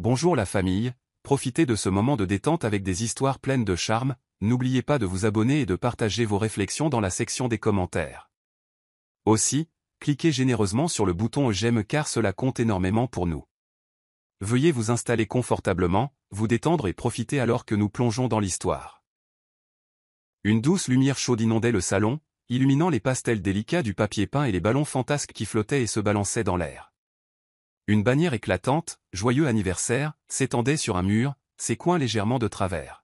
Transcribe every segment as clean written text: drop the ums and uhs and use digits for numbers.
Bonjour la famille, profitez de ce moment de détente avec des histoires pleines de charme, n'oubliez pas de vous abonner et de partager vos réflexions dans la section des commentaires. Aussi, cliquez généreusement sur le bouton j'aime car cela compte énormément pour nous. Veuillez vous installer confortablement, vous détendre et profiter alors que nous plongeons dans l'histoire. Une douce lumière chaude inondait le salon, illuminant les pastels délicats du papier peint et les ballons fantasques qui flottaient et se balançaient dans l'air. Une bannière éclatante, joyeux anniversaire, s'étendait sur un mur, ses coins légèrement de travers.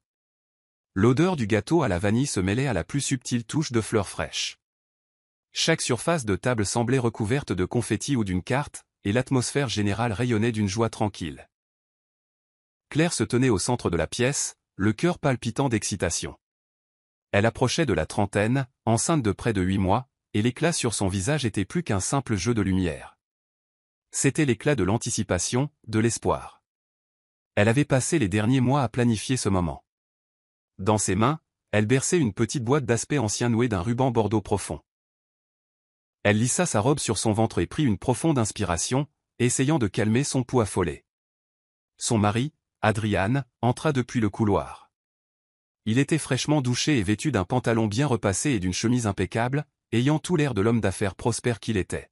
L'odeur du gâteau à la vanille se mêlait à la plus subtile touche de fleurs fraîches. Chaque surface de table semblait recouverte de confettis ou d'une carte, et l'atmosphère générale rayonnait d'une joie tranquille. Claire se tenait au centre de la pièce, le cœur palpitant d'excitation. Elle approchait de la trentaine, enceinte de près de 8 mois, et l'éclat sur son visage était plus qu'un simple jeu de lumière. C'était l'éclat de l'anticipation, de l'espoir. Elle avait passé les derniers mois à planifier ce moment. Dans ses mains, elle berçait une petite boîte d'aspect ancien nouée d'un ruban bordeaux profond. Elle lissa sa robe sur son ventre et prit une profonde inspiration, essayant de calmer son pouls affolé. Son mari, Adrian, entra depuis le couloir. Il était fraîchement douché et vêtu d'un pantalon bien repassé et d'une chemise impeccable, ayant tout l'air de l'homme d'affaires prospère qu'il était.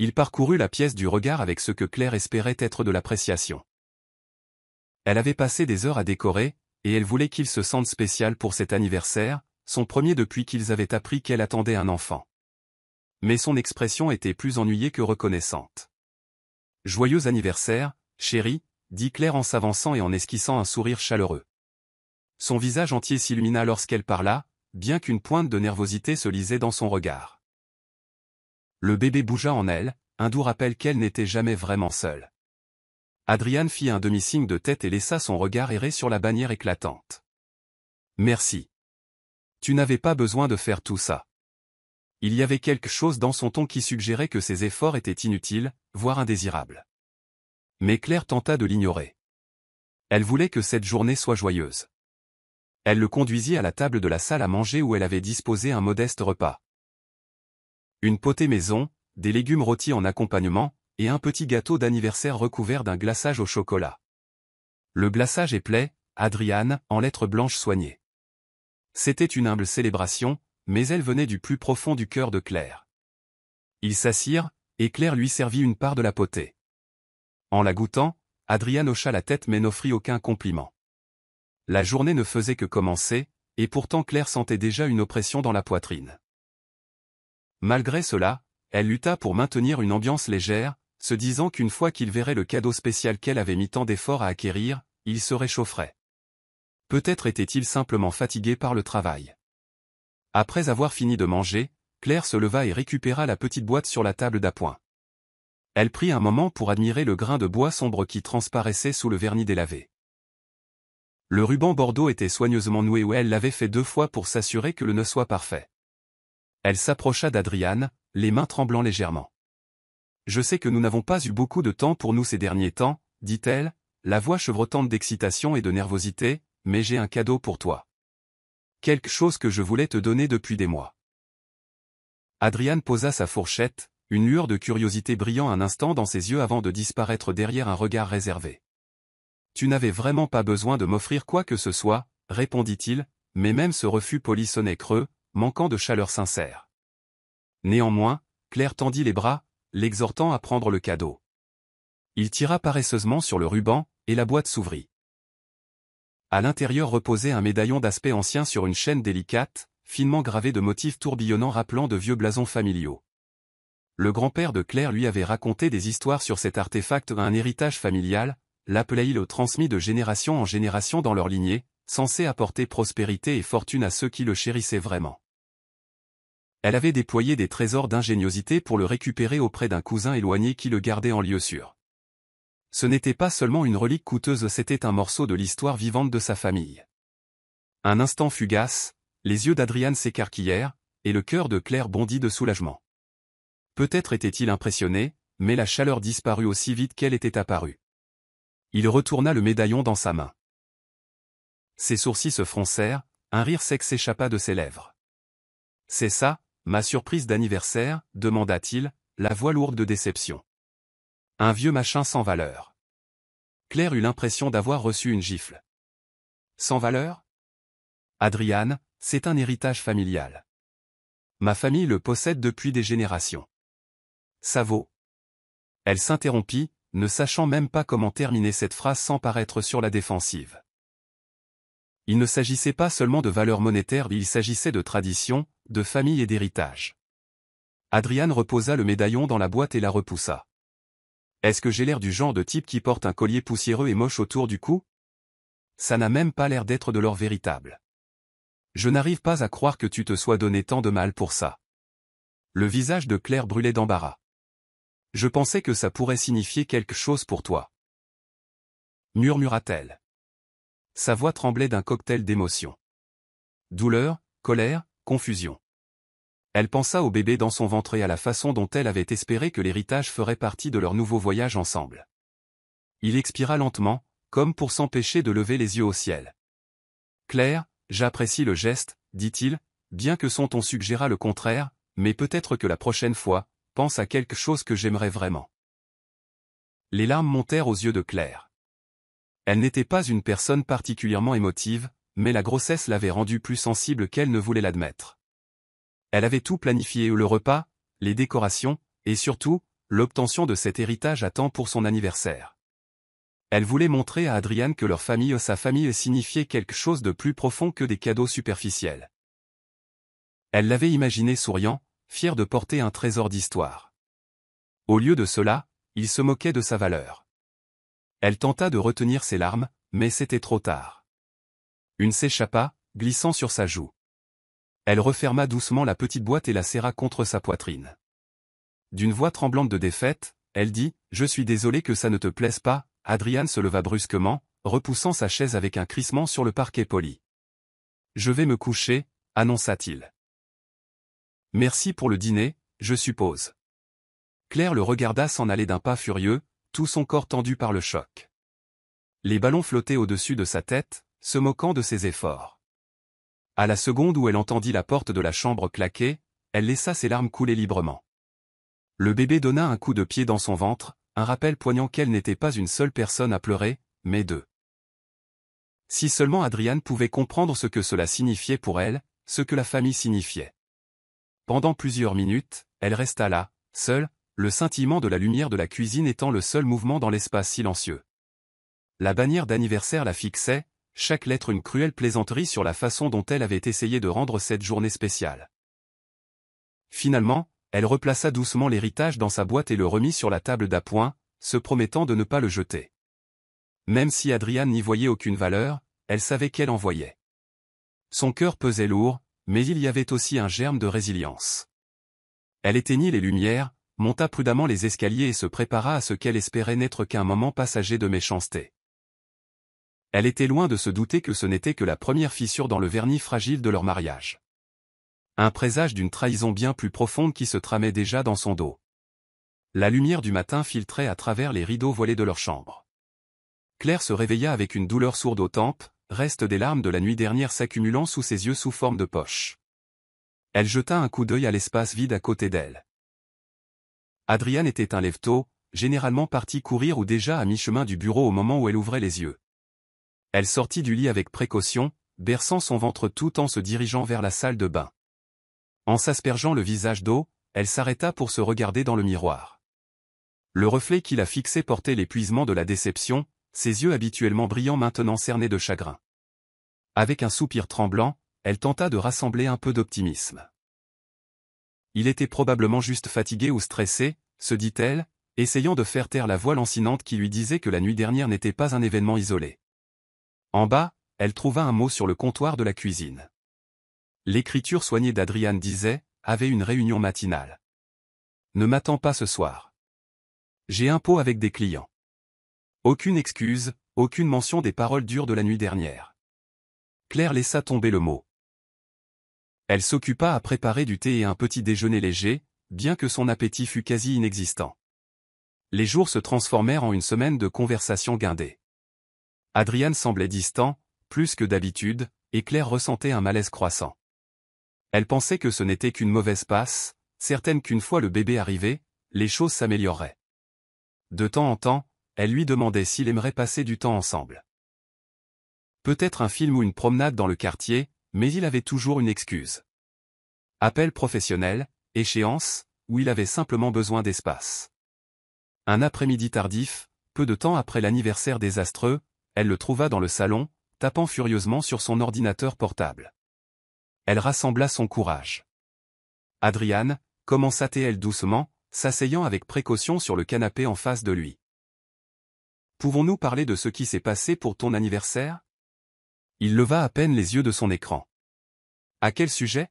Il parcourut la pièce du regard avec ce que Claire espérait être de l'appréciation. Elle avait passé des heures à décorer, et elle voulait qu'il se sente spécial pour cet anniversaire, son premier depuis qu'ils avaient appris qu'elle attendait un enfant. Mais son expression était plus ennuyée que reconnaissante. « Joyeux anniversaire, chérie », dit Claire en s'avançant et en esquissant un sourire chaleureux. Son visage entier s'illumina lorsqu'elle parla, bien qu'une pointe de nervosité se lisait dans son regard. Le bébé bougea en elle, un doux rappel qu'elle n'était jamais vraiment seule. Adrian fit un demi-signe de tête et laissa son regard errer sur la bannière éclatante. « Merci. Tu n'avais pas besoin de faire tout ça. » Il y avait quelque chose dans son ton qui suggérait que ses efforts étaient inutiles, voire indésirables. Mais Claire tenta de l'ignorer. Elle voulait que cette journée soit joyeuse. Elle le conduisit à la table de la salle à manger où elle avait disposé un modeste repas. Une potée maison, des légumes rôtis en accompagnement, et un petit gâteau d'anniversaire recouvert d'un glaçage au chocolat. Le glaçage épelait, Adrian, en lettres blanches soignées. C'était une humble célébration, mais elle venait du plus profond du cœur de Claire. Ils s'assirent, et Claire lui servit une part de la potée. En la goûtant, Adrian hocha la tête mais n'offrit aucun compliment. La journée ne faisait que commencer, et pourtant Claire sentait déjà une oppression dans la poitrine. Malgré cela, elle lutta pour maintenir une ambiance légère, se disant qu'une fois qu'il verrait le cadeau spécial qu'elle avait mis tant d'efforts à acquérir, il se réchaufferait. Peut-être était-il simplement fatigué par le travail. Après avoir fini de manger, Claire se leva et récupéra la petite boîte sur la table d'appoint. Elle prit un moment pour admirer le grain de bois sombre qui transparaissait sous le vernis délavé. Le ruban bordeaux était soigneusement noué où elle l'avait fait 2 fois pour s'assurer que le nœud soit parfait. Elle s'approcha d'Adrian, les mains tremblant légèrement. « Je sais que nous n'avons pas eu beaucoup de temps pour nous ces derniers temps, » dit-elle, la voix chevrotante d'excitation et de nervosité, « mais j'ai un cadeau pour toi. Quelque chose que je voulais te donner depuis des mois. » Adrian posa sa fourchette, une lueur de curiosité brillant un instant dans ses yeux avant de disparaître derrière un regard réservé. « Tu n'avais vraiment pas besoin de m'offrir quoi que ce soit, » répondit-il, mais même ce refus poli sonnait creux, manquant de chaleur sincère. Néanmoins, Claire tendit les bras, l'exhortant à prendre le cadeau. Il tira paresseusement sur le ruban, et la boîte s'ouvrit. À l'intérieur reposait un médaillon d'aspect ancien sur une chaîne délicate, finement gravé de motifs tourbillonnants rappelant de vieux blasons familiaux. Le grand-père de Claire lui avait raconté des histoires sur cet artefact, un héritage familial, l'appelait-il transmis de génération en génération dans leur lignée, censé apporter prospérité et fortune à ceux qui le chérissaient vraiment. Elle avait déployé des trésors d'ingéniosité pour le récupérer auprès d'un cousin éloigné qui le gardait en lieu sûr. Ce n'était pas seulement une relique coûteuse, c'était un morceau de l'histoire vivante de sa famille. Un instant fugace, les yeux d'Adrian s'écarquillèrent, et le cœur de Claire bondit de soulagement. Peut-être était-il impressionné, mais la chaleur disparut aussi vite qu'elle était apparue. Il retourna le médaillon dans sa main. Ses sourcils se froncèrent, un rire sec s'échappa de ses lèvres. « C'est ça, ma surprise d'anniversaire ?» demanda-t-il, la voix lourde de déception. « Un vieux machin sans valeur. » Claire eut l'impression d'avoir reçu une gifle. Sans valeur? Adriane, c'est un héritage familial. Ma famille le possède depuis des générations. Ça vaut. Elle s'interrompit, ne sachant même pas comment terminer cette phrase sans paraître sur la défensive. Il ne s'agissait pas seulement de valeur monétaire, il s'agissait de tradition, de famille et d'héritage. Adriane reposa le médaillon dans la boîte et la repoussa. Est-ce que j'ai l'air du genre de type qui porte un collier poussiéreux et moche autour du cou? Ça n'a même pas l'air d'être de l'or véritable. Je n'arrive pas à croire que tu te sois donné tant de mal pour ça. Le visage de Claire brûlait d'embarras. Je pensais que ça pourrait signifier quelque chose pour toi. Murmura-t-elle. Sa voix tremblait d'un cocktail d'émotions. Douleur, colère, confusion. Elle pensa au bébé dans son ventre et à la façon dont elle avait espéré que l'héritage ferait partie de leur nouveau voyage ensemble. Il expira lentement, comme pour s'empêcher de lever les yeux au ciel. Claire, j'apprécie le geste, dit-il, bien que son ton suggéra le contraire, mais peut-être que la prochaine fois, pense à quelque chose que j'aimerais vraiment. Les larmes montèrent aux yeux de Claire. Elle n'était pas une personne particulièrement émotive, mais la grossesse l'avait rendue plus sensible qu'elle ne voulait l'admettre. Elle avait tout planifié, le repas, les décorations, et surtout, l'obtention de cet héritage à temps pour son anniversaire. Elle voulait montrer à Adriane que leur famille, sa famille signifiait quelque chose de plus profond que des cadeaux superficiels. Elle l'avait imaginé souriant, fier de porter un trésor d'histoire. Au lieu de cela, il se moquait de sa valeur. Elle tenta de retenir ses larmes, mais c'était trop tard. Une s'échappa, glissant sur sa joue. Elle referma doucement la petite boîte et la serra contre sa poitrine. D'une voix tremblante de défaite, elle dit « Je suis désolée que ça ne te plaise pas ». Adriane se leva brusquement, repoussant sa chaise avec un crissement sur le parquet poli. « Je vais me coucher », annonça-t-il. « Merci pour le dîner, je suppose. » Claire le regarda s'en aller d'un pas furieux, tout son corps tendu par le choc. Les ballons flottaient au-dessus de sa tête, se moquant de ses efforts. À la seconde où elle entendit la porte de la chambre claquer, elle laissa ses larmes couler librement. Le bébé donna un coup de pied dans son ventre, un rappel poignant qu'elle n'était pas une seule personne à pleurer, mais deux. Si seulement Adriane pouvait comprendre ce que cela signifiait pour elle, ce que la famille signifiait. Pendant plusieurs minutes, elle resta là, seule, le scintillement de la lumière de la cuisine étant le seul mouvement dans l'espace silencieux. La bannière d'anniversaire la fixait, chaque lettre une cruelle plaisanterie sur la façon dont elle avait essayé de rendre cette journée spéciale. Finalement, elle replaça doucement l'héritage dans sa boîte et le remit sur la table d'appoint, se promettant de ne pas le jeter. Même si Adriane n'y voyait aucune valeur, elle savait qu'elle en voyait. Son cœur pesait lourd, mais il y avait aussi un germe de résilience. Elle éteignit les lumières, monta prudemment les escaliers et se prépara à ce qu'elle espérait n'être qu'un moment passager de méchanceté. Elle était loin de se douter que ce n'était que la première fissure dans le vernis fragile de leur mariage. Un présage d'une trahison bien plus profonde qui se tramait déjà dans son dos. La lumière du matin filtrait à travers les rideaux voilés de leur chambre. Claire se réveilla avec une douleur sourde aux tempes, reste des larmes de la nuit dernière s'accumulant sous ses yeux sous forme de poche. Elle jeta un coup d'œil à l'espace vide à côté d'elle. Adriane était un lève-tôt, généralement parti courir ou déjà à mi-chemin du bureau au moment où elle ouvrait les yeux. Elle sortit du lit avec précaution, berçant son ventre tout en se dirigeant vers la salle de bain. En s'aspergeant le visage d'eau, elle s'arrêta pour se regarder dans le miroir. Le reflet qui la fixait portait l'épuisement de la déception, ses yeux habituellement brillants maintenant cernés de chagrin. Avec un soupir tremblant, elle tenta de rassembler un peu d'optimisme. Il était probablement juste fatigué ou stressé, se dit-elle, essayant de faire taire la voix lancinante qui lui disait que la nuit dernière n'était pas un événement isolé. En bas, elle trouva un mot sur le comptoir de la cuisine. L'écriture soignée d'Adriane disait « Avait une réunion matinale. Ne m'attends pas ce soir. J'ai un pot avec des clients. » Aucune excuse, aucune mention des paroles dures de la nuit dernière. Claire laissa tomber le mot. Elle s'occupa à préparer du thé et un petit déjeuner léger, bien que son appétit fût quasi inexistant. Les jours se transformèrent en une semaine de conversations guindées. Adriane semblait distant, plus que d'habitude, et Claire ressentait un malaise croissant. Elle pensait que ce n'était qu'une mauvaise passe, certaine qu'une fois le bébé arrivé, les choses s'amélioreraient. De temps en temps, elle lui demandait s'il aimerait passer du temps ensemble. Peut-être un film ou une promenade dans le quartier, mais il avait toujours une excuse. Appel professionnel, échéance, ou il avait simplement besoin d'espace. Un après-midi tardif, peu de temps après l'anniversaire désastreux, elle le trouva dans le salon, tapant furieusement sur son ordinateur portable. Elle rassembla son courage. « Adrian » commença-t-elle doucement, s'asseyant avec précaution sur le canapé en face de lui. « Pouvons-nous parler de ce qui s'est passé pour ton anniversaire ?» Il leva à peine les yeux de son écran. « À quel sujet ?»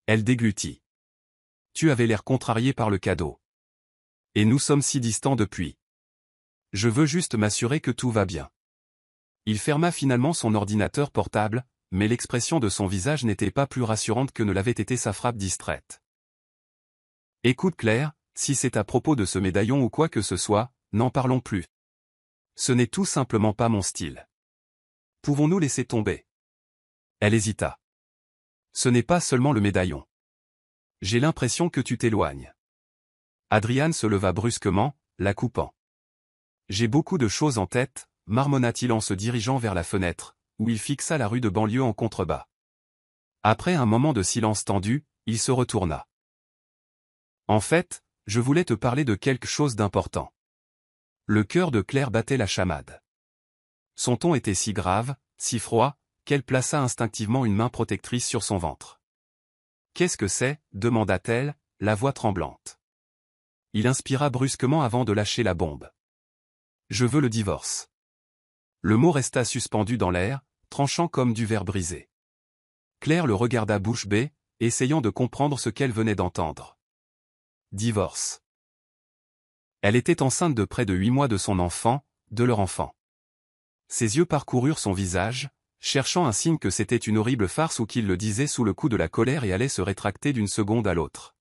Elle déglutit. « Tu avais l'air contrarié par le cadeau. Et nous sommes si distants depuis. Je veux juste m'assurer que tout va bien. » Il ferma finalement son ordinateur portable, mais l'expression de son visage n'était pas plus rassurante que ne l'avait été sa frappe distraite. « Écoute Claire, si c'est à propos de ce médaillon ou quoi que ce soit, n'en parlons plus. Ce n'est tout simplement pas mon style. Pouvons-nous laisser tomber ?» Elle hésita. « Ce n'est pas seulement le médaillon. J'ai l'impression que tu t'éloignes. » Adrian se leva brusquement, la coupant. « J'ai beaucoup de choses en tête, » marmonna-t-il en se dirigeant vers la fenêtre, où il fixa la rue de banlieue en contrebas. Après un moment de silence tendu, il se retourna. « En fait, je voulais te parler de quelque chose d'important. » Le cœur de Claire battait la chamade. Son ton était si grave, si froid, qu'elle plaça instinctivement une main protectrice sur son ventre. « Qu'est-ce que c'est » demanda-t-elle, la voix tremblante. Il inspira brusquement avant de lâcher la bombe. « Je veux le divorce. » Le mot resta suspendu dans l'air, tranchant comme du verre brisé. Claire le regarda bouche bée, essayant de comprendre ce qu'elle venait d'entendre. Divorce. Elle était enceinte de près de 8 mois de son enfant, de leur enfant. Ses yeux parcoururent son visage, cherchant un signe que c'était une horrible farce ou qu'il le disait sous le coup de la colère et allait se rétracter d'une seconde à l'autre.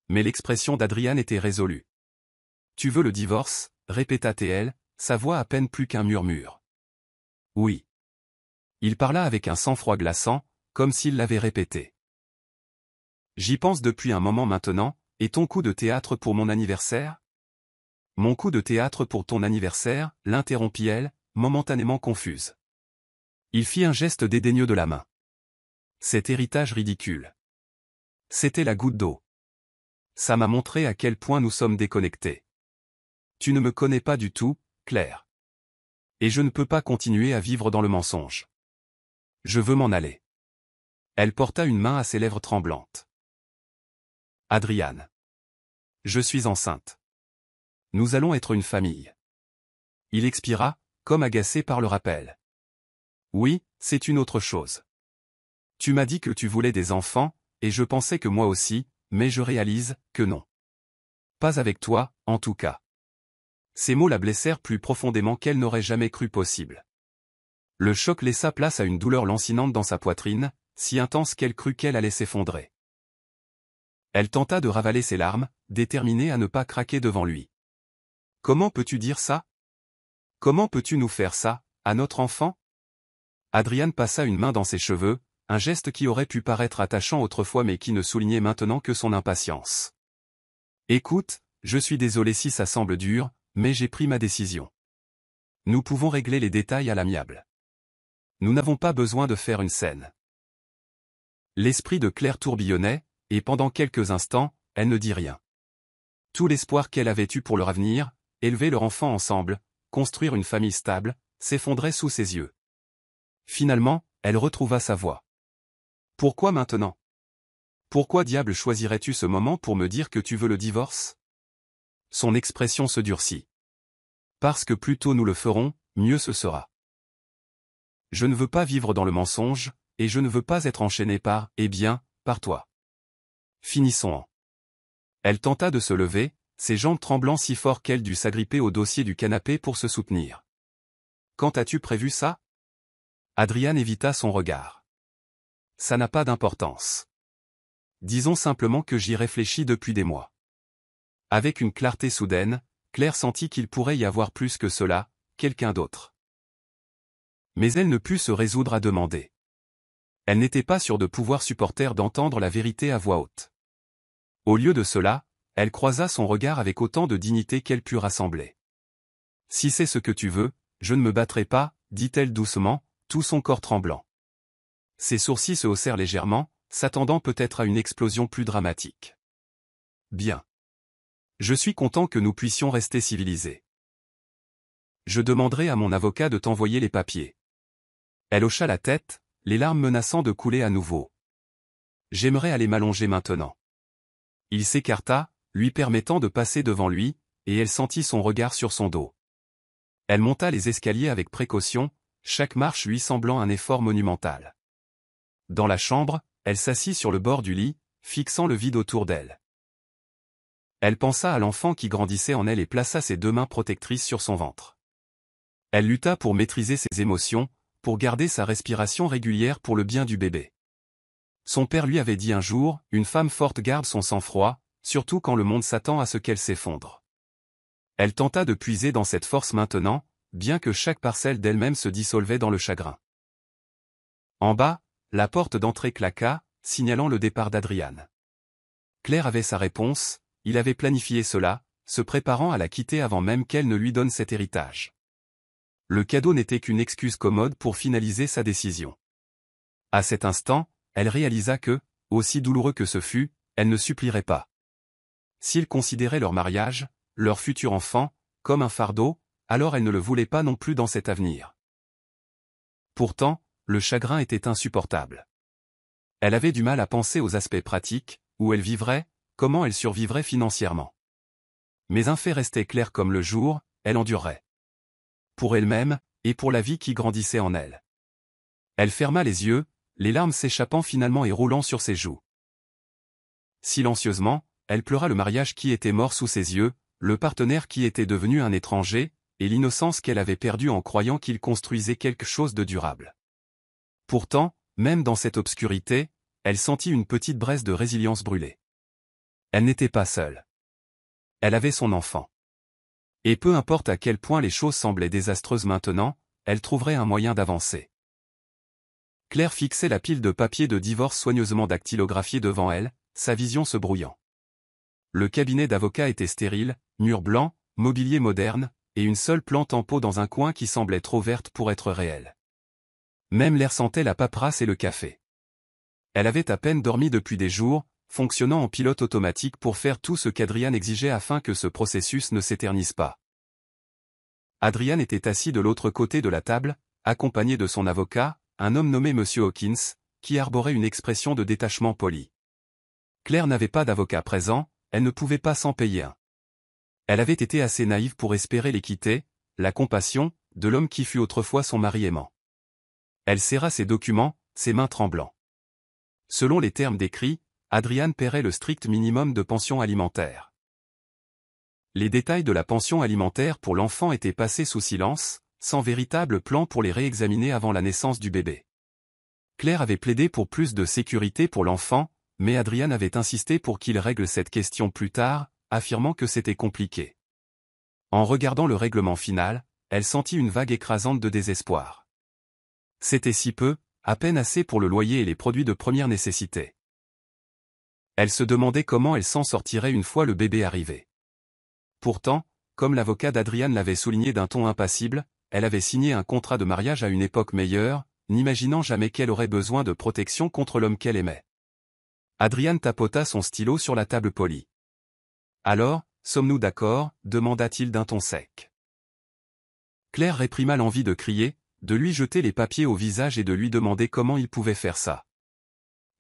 Mais l'expression d'Adrian était résolue. « Tu veux le divorce » répéta-t-elle, sa voix à peine plus qu'un murmure. « Oui. » Il parla avec un sang-froid glaçant, comme s'il l'avait répété. « J'y pense depuis un moment maintenant, et ton coup de théâtre pour mon anniversaire ?» « Mon coup de théâtre pour ton anniversaire » l'interrompit-elle, momentanément confuse. Il fit un geste dédaigneux de la main. Cet héritage ridicule. C'était la goutte d'eau. Ça m'a montré à quel point nous sommes déconnectés. Tu ne me connais pas du tout, Claire. Et je ne peux pas continuer à vivre dans le mensonge. Je veux m'en aller. Elle porta une main à ses lèvres tremblantes. Adrian. Je suis enceinte. Nous allons être une famille. Il expira, comme agacé par le rappel. Oui, c'est une autre chose. Tu m'as dit que tu voulais des enfants, et je pensais que moi aussi, mais je réalise que non. Pas avec toi, en tout cas. Ces mots la blessèrent plus profondément qu'elle n'aurait jamais cru possible. Le choc laissa place à une douleur lancinante dans sa poitrine, si intense qu'elle crut qu'elle allait s'effondrer. Elle tenta de ravaler ses larmes, déterminée à ne pas craquer devant lui. « Comment peux-tu dire ça ? Comment peux-tu nous faire ça, à notre enfant ?» Adrian passa une main dans ses cheveux, un geste qui aurait pu paraître attachant autrefois mais qui ne soulignait maintenant que son impatience. « Écoute, je suis désolé si ça semble dur, mais j'ai pris ma décision. Nous pouvons régler les détails à l'amiable. Nous n'avons pas besoin de faire une scène. » L'esprit de Claire tourbillonnait, et pendant quelques instants, elle ne dit rien. Tout l'espoir qu'elle avait eu pour leur avenir, élever leur enfant ensemble, construire une famille stable, s'effondrait sous ses yeux. Finalement, elle retrouva sa voix. « Pourquoi maintenant ? Pourquoi diable choisirais-tu ce moment pour me dire que tu veux le divorce ?» Son expression se durcit. « Parce que plus tôt nous le ferons, mieux ce sera. Je ne veux pas vivre dans le mensonge, et je ne veux pas être enchaîné par, eh bien, par toi. Finissons-en. » Elle tenta de se lever, ses jambes tremblant si fort qu'elle dut s'agripper au dossier du canapé pour se soutenir. « Quand as-tu prévu ça ?» Adrian évita son regard. « Ça n'a pas d'importance. Disons simplement que j'y réfléchis depuis des mois. » Avec une clarté soudaine, Claire sentit qu'il pourrait y avoir plus que cela, quelqu'un d'autre. Mais elle ne put se résoudre à demander. Elle n'était pas sûre de pouvoir supporter d'entendre la vérité à voix haute. Au lieu de cela, elle croisa son regard avec autant de dignité qu'elle put rassembler. Si c'est ce que tu veux, je ne me battrai pas, dit-elle doucement, tout son corps tremblant. Ses sourcils se haussèrent légèrement, s'attendant peut-être à une explosion plus dramatique. Bien. Je suis content que nous puissions rester civilisés. Je demanderai à mon avocat de t'envoyer les papiers. Elle hocha la tête, les larmes menaçant de couler à nouveau. J'aimerais aller m'allonger maintenant. Il s'écarta, lui permettant de passer devant lui, et elle sentit son regard sur son dos. Elle monta les escaliers avec précaution, chaque marche lui semblant un effort monumental. Dans la chambre, elle s'assit sur le bord du lit, fixant le vide autour d'elle. Elle pensa à l'enfant qui grandissait en elle et plaça ses 2 mains protectrices sur son ventre. Elle lutta pour maîtriser ses émotions, pour garder sa respiration régulière pour le bien du bébé. Son père lui avait dit un jour, une femme forte garde son sang-froid, surtout quand le monde s'attend à ce qu'elle s'effondre. Elle tenta de puiser dans cette force maintenant, bien que chaque parcelle d'elle-même se dissolvait dans le chagrin. En bas, la porte d'entrée claqua, signalant le départ d'Adriane. Claire avait sa réponse, il avait planifié cela, se préparant à la quitter avant même qu'elle ne lui donne cet héritage. Le cadeau n'était qu'une excuse commode pour finaliser sa décision. À cet instant, elle réalisa que, aussi douloureux que ce fut, elle ne supplierait pas. S'ils considéraient leur mariage, leur futur enfant, comme un fardeau, alors elle ne le voulait pas non plus dans cet avenir. Pourtant, le chagrin était insupportable. Elle avait du mal à penser aux aspects pratiques, où elle vivrait, comment elle survivrait financièrement. Mais un fait restait clair comme le jour, elle endurerait. Pour elle-même, et pour la vie qui grandissait en elle. Elle ferma les yeux, les larmes s'échappant finalement et roulant sur ses joues. Silencieusement, elle pleura le mariage qui était mort sous ses yeux, le partenaire qui était devenu un étranger, et l'innocence qu'elle avait perdue en croyant qu'il construisait quelque chose de durable. Pourtant, même dans cette obscurité, elle sentit une petite braise de résilience brûler. Elle n'était pas seule. Elle avait son enfant. Et peu importe à quel point les choses semblaient désastreuses maintenant, elle trouverait un moyen d'avancer. Claire fixait la pile de papiers de divorce soigneusement dactylographiés devant elle, sa vision se brouillant. Le cabinet d'avocat était stérile, mur blanc, mobilier moderne, et une seule plante en pot dans un coin qui semblait trop verte pour être réelle. Même l'air sentait la paperasse et le café. Elle avait à peine dormi depuis des jours, fonctionnant en pilote automatique pour faire tout ce qu'Adriane exigeait afin que ce processus ne s'éternise pas. Adriane était assis de l'autre côté de la table, accompagné de son avocat, un homme nommé Monsieur Hawkins, qui arborait une expression de détachement poli. Claire n'avait pas d'avocat présent, elle ne pouvait pas s'en payer un. Elle avait été assez naïve pour espérer l'équité, la compassion, de l'homme qui fut autrefois son mari aimant. Elle serra ses documents, ses mains tremblant. Selon les termes décrits, Adriane paierait le strict minimum de pension alimentaire. Les détails de la pension alimentaire pour l'enfant étaient passés sous silence, sans véritable plan pour les réexaminer avant la naissance du bébé. Claire avait plaidé pour plus de sécurité pour l'enfant, mais Adriane avait insisté pour qu'il règle cette question plus tard, affirmant que c'était compliqué. En regardant le règlement final, elle sentit une vague écrasante de désespoir. C'était si peu, à peine assez pour le loyer et les produits de première nécessité. Elle se demandait comment elle s'en sortirait une fois le bébé arrivé. Pourtant, comme l'avocat d'Adriane l'avait souligné d'un ton impassible, elle avait signé un contrat de mariage à une époque meilleure, n'imaginant jamais qu'elle aurait besoin de protection contre l'homme qu'elle aimait. Adriane tapota son stylo sur la table polie. « Alors, sommes-nous d'accord » demanda-t-il d'un ton sec. Claire réprima l'envie de crier, de lui jeter les papiers au visage et de lui demander comment il pouvait faire ça.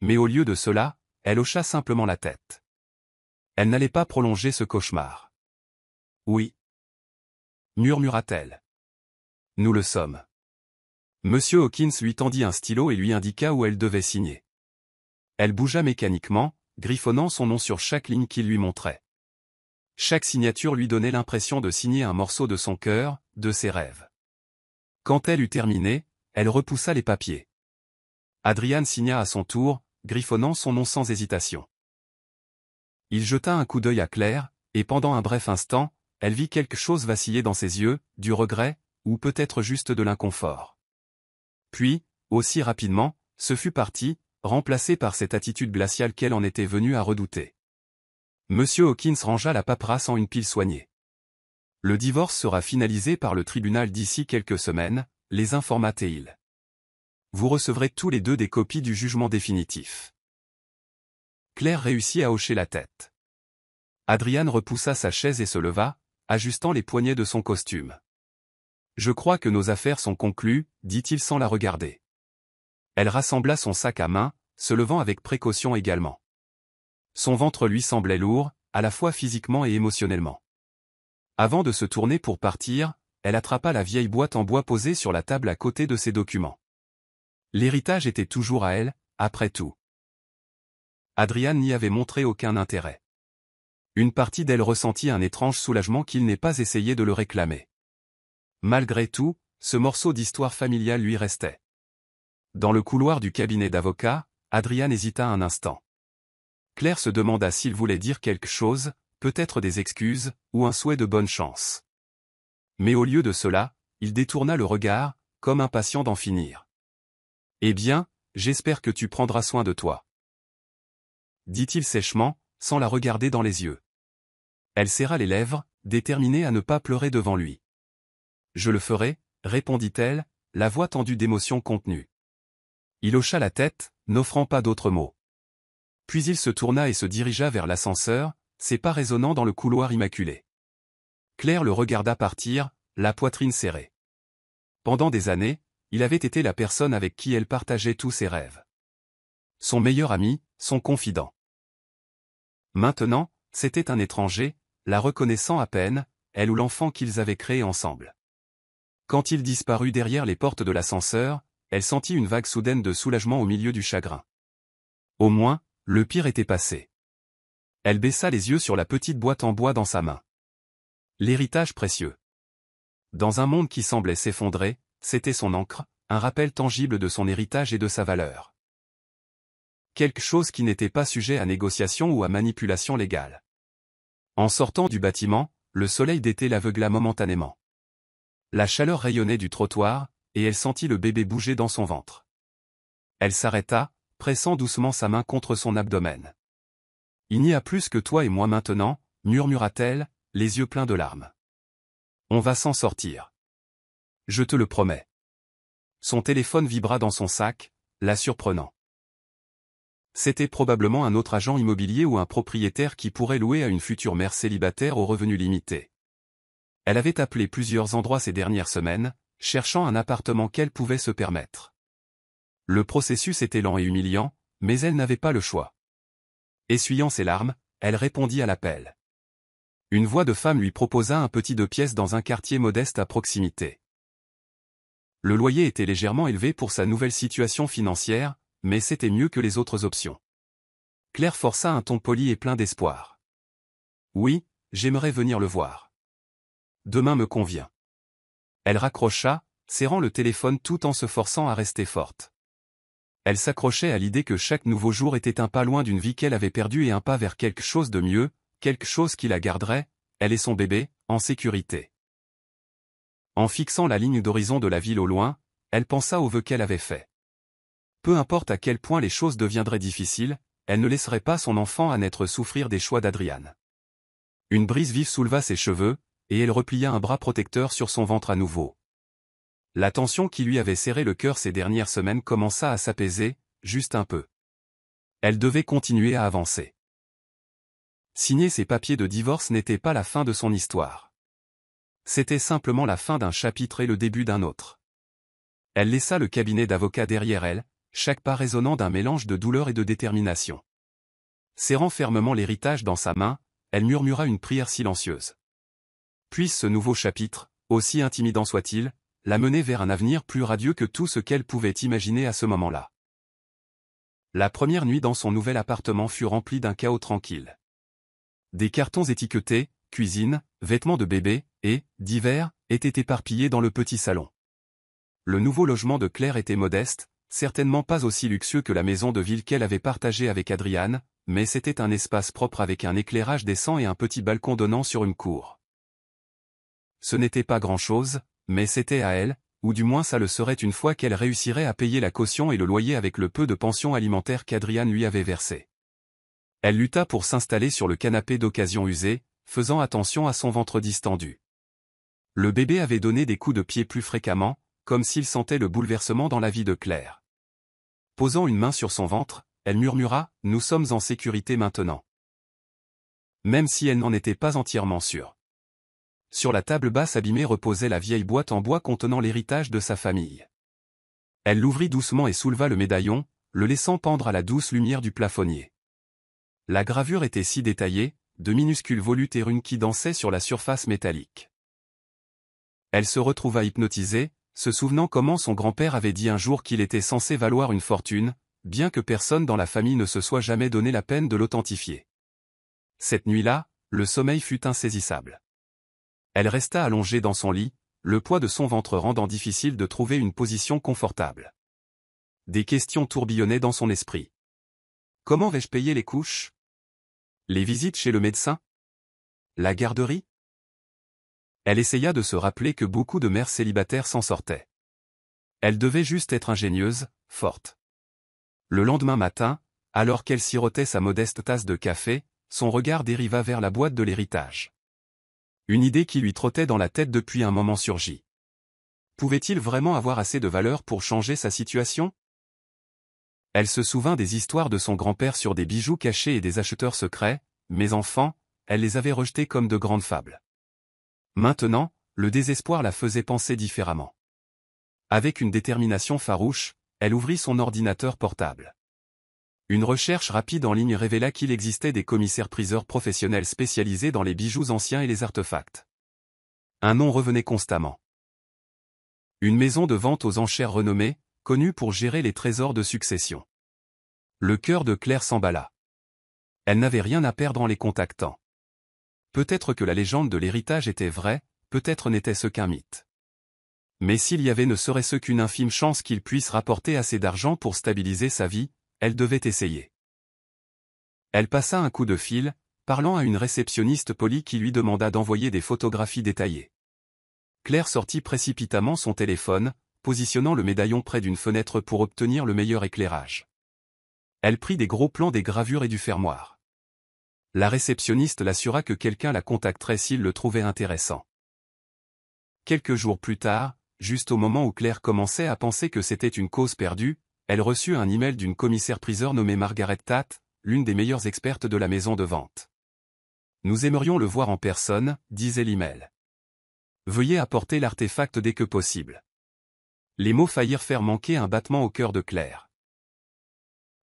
Mais au lieu de cela, elle hocha simplement la tête. Elle n'allait pas prolonger ce cauchemar. « Oui. » murmura-t-elle. « Nous le sommes. » Monsieur Hawkins lui tendit un stylo et lui indiqua où elle devait signer. Elle bougea mécaniquement, griffonnant son nom sur chaque ligne qu'il lui montrait. Chaque signature lui donnait l'impression de signer un morceau de son cœur, de ses rêves. Quand elle eut terminé, elle repoussa les papiers. Adriane signa à son tour, griffonnant son nom sans hésitation. Il jeta un coup d'œil à Claire, et pendant un bref instant, elle vit quelque chose vaciller dans ses yeux, du regret, ou peut-être juste de l'inconfort. Puis, aussi rapidement, ce fut parti, remplacé par cette attitude glaciale qu'elle en était venue à redouter. Monsieur Hawkins rangea la paperasse en une pile soignée. Le divorce sera finalisé par le tribunal d'ici quelques semaines, les informa Teil. Vous recevrez tous les deux des copies du jugement définitif. Claire réussit à hocher la tête. Adrian repoussa sa chaise et se leva, ajustant les poignets de son costume. Je crois que nos affaires sont conclues, dit-il sans la regarder. Elle rassembla son sac à main, se levant avec précaution également. Son ventre lui semblait lourd, à la fois physiquement et émotionnellement. Avant de se tourner pour partir, elle attrapa la vieille boîte en bois posée sur la table à côté de ses documents. L'héritage était toujours à elle, après tout. Adrian n'y avait montré aucun intérêt. Une partie d'elle ressentit un étrange soulagement qu'il n'ait pas essayé de le réclamer. Malgré tout, ce morceau d'histoire familiale lui restait. Dans le couloir du cabinet d'avocat, Adrian hésita un instant. Claire se demanda s'il voulait dire quelque chose, peut-être des excuses, ou un souhait de bonne chance. Mais au lieu de cela, il détourna le regard, comme impatient d'en finir. « Eh bien, j'espère que tu prendras soin de toi. » dit-il sèchement, sans la regarder dans les yeux. Elle serra les lèvres, déterminée à ne pas pleurer devant lui. « Je le ferai, » répondit-elle, la voix tendue d'émotion contenue. Il hocha la tête, n'offrant pas d'autres mots. Puis il se tourna et se dirigea vers l'ascenseur, ses pas résonnant dans le couloir immaculé. Claire le regarda partir, la poitrine serrée. Pendant des années, il avait été la personne avec qui elle partageait tous ses rêves. Son meilleur ami, son confident. Maintenant, c'était un étranger, la reconnaissant à peine, elle ou l'enfant qu'ils avaient créé ensemble. Quand il disparut derrière les portes de l'ascenseur, elle sentit une vague soudaine de soulagement au milieu du chagrin. Au moins, le pire était passé. Elle baissa les yeux sur la petite boîte en bois dans sa main. L'héritage précieux. Dans un monde qui semblait s'effondrer, c'était son encre, un rappel tangible de son héritage et de sa valeur. Quelque chose qui n'était pas sujet à négociation ou à manipulation légale. En sortant du bâtiment, le soleil d'été l'aveugla momentanément. La chaleur rayonnait du trottoir, et elle sentit le bébé bouger dans son ventre. Elle s'arrêta, pressant doucement sa main contre son abdomen. « Il n'y a plus que toi et moi maintenant, » murmura-t-elle, les yeux pleins de larmes. « On va s'en sortir. Je te le promets. » Son téléphone vibra dans son sac, la surprenant. C'était probablement un autre agent immobilier ou un propriétaire qui pourrait louer à une future mère célibataire aux revenus limités. Elle avait appelé plusieurs endroits ces dernières semaines, cherchant un appartement qu'elle pouvait se permettre. Le processus était lent et humiliant, mais elle n'avait pas le choix. Essuyant ses larmes, elle répondit à l'appel. Une voix de femme lui proposa un petit 2 pièces dans un quartier modeste à proximité. Le loyer était légèrement élevé pour sa nouvelle situation financière, mais c'était mieux que les autres options. Claire força un ton poli et plein d'espoir. « Oui, j'aimerais venir le voir. Demain me convient. » Elle raccrocha, serrant le téléphone tout en se forçant à rester forte. Elle s'accrochait à l'idée que chaque nouveau jour était un pas loin d'une vie qu'elle avait perdue et un pas vers quelque chose de mieux, quelque chose qui la garderait, elle et son bébé, en sécurité. En fixant la ligne d'horizon de la ville au loin, elle pensa aux vœux qu'elle avait faits. Peu importe à quel point les choses deviendraient difficiles, elle ne laisserait pas son enfant à naître souffrir des choix d'Adrian. Une brise vive souleva ses cheveux, et elle replia un bras protecteur sur son ventre à nouveau. La tension qui lui avait serré le cœur ces dernières semaines commença à s'apaiser, juste un peu. Elle devait continuer à avancer. Signer ses papiers de divorce n'était pas la fin de son histoire. C'était simplement la fin d'un chapitre et le début d'un autre. Elle laissa le cabinet d'avocat derrière elle, chaque pas résonnant d'un mélange de douleur et de détermination. Serrant fermement l'héritage dans sa main, elle murmura une prière silencieuse. Puisse ce nouveau chapitre, aussi intimidant soit-il, la mener vers un avenir plus radieux que tout ce qu'elle pouvait imaginer à ce moment-là. La première nuit dans son nouvel appartement fut remplie d'un chaos tranquille. Des cartons étiquetés, cuisine, vêtements de bébé, et, divers, étaient éparpillés dans le petit salon. Le nouveau logement de Claire était modeste, certainement pas aussi luxueux que la maison de ville qu'elle avait partagée avec Adrian, mais c'était un espace propre avec un éclairage décent et un petit balcon donnant sur une cour. Ce n'était pas grand-chose, mais c'était à elle, ou du moins ça le serait une fois qu'elle réussirait à payer la caution et le loyer avec le peu de pension alimentaire qu'Adrian lui avait versé. Elle lutta pour s'installer sur le canapé d'occasion usé, faisant attention à son ventre distendu. Le bébé avait donné des coups de pied plus fréquemment, comme s'il sentait le bouleversement dans la vie de Claire. Posant une main sur son ventre, elle murmura « Nous sommes en sécurité maintenant ». Même si elle n'en était pas entièrement sûre. Sur la table basse abîmée reposait la vieille boîte en bois contenant l'héritage de sa famille. Elle l'ouvrit doucement et souleva le médaillon, le laissant pendre à la douce lumière du plafonnier. La gravure était si détaillée, de minuscules volutes et runes qui dansaient sur la surface métallique. Elle se retrouva hypnotisée, se souvenant comment son grand-père avait dit un jour qu'il était censé valoir une fortune, bien que personne dans la famille ne se soit jamais donné la peine de l'authentifier. Cette nuit-là, le sommeil fut insaisissable. Elle resta allongée dans son lit, le poids de son ventre rendant difficile de trouver une position confortable. Des questions tourbillonnaient dans son esprit. Comment vais-je payer les couches? Les visites chez le médecin? La garderie? Elle essaya de se rappeler que beaucoup de mères célibataires s'en sortaient. Elle devait juste être ingénieuse, forte. Le lendemain matin, alors qu'elle sirotait sa modeste tasse de café, son regard dériva vers la boîte de l'héritage. Une idée qui lui trottait dans la tête depuis un moment surgit. Pouvait-il vraiment avoir assez de valeur pour changer sa situation? Elle se souvint des histoires de son grand-père sur des bijoux cachés et des acheteurs secrets, mais enfant, elle les avait rejetés comme de grandes fables. Maintenant, le désespoir la faisait penser différemment. Avec une détermination farouche, elle ouvrit son ordinateur portable. Une recherche rapide en ligne révéla qu'il existait des commissaires-priseurs professionnels spécialisés dans les bijoux anciens et les artefacts. Un nom revenait constamment. Une maison de vente aux enchères renommée, connue pour gérer les trésors de succession. Le cœur de Claire s'emballa. Elle n'avait rien à perdre en les contactant. Peut-être que la légende de l'héritage était vraie, peut-être n'était-ce qu'un mythe. Mais s'il y avait ne serait-ce qu'une infime chance qu'il puisse rapporter assez d'argent pour stabiliser sa vie, elle devait essayer. Elle passa un coup de fil, parlant à une réceptionniste polie qui lui demanda d'envoyer des photographies détaillées. Claire sortit précipitamment son téléphone, positionnant le médaillon près d'une fenêtre pour obtenir le meilleur éclairage. Elle prit des gros plans des gravures et du fermoir. La réceptionniste l'assura que quelqu'un la contacterait s'il le trouvait intéressant. Quelques jours plus tard, juste au moment où Claire commençait à penser que c'était une cause perdue, elle reçut un email d'une commissaire-priseur nommée Margaret Tate, l'une des meilleures expertes de la maison de vente. Nous aimerions le voir en personne, disait l'email. Veuillez apporter l'artefact dès que possible. Les mots faillirent faire manquer un battement au cœur de Claire.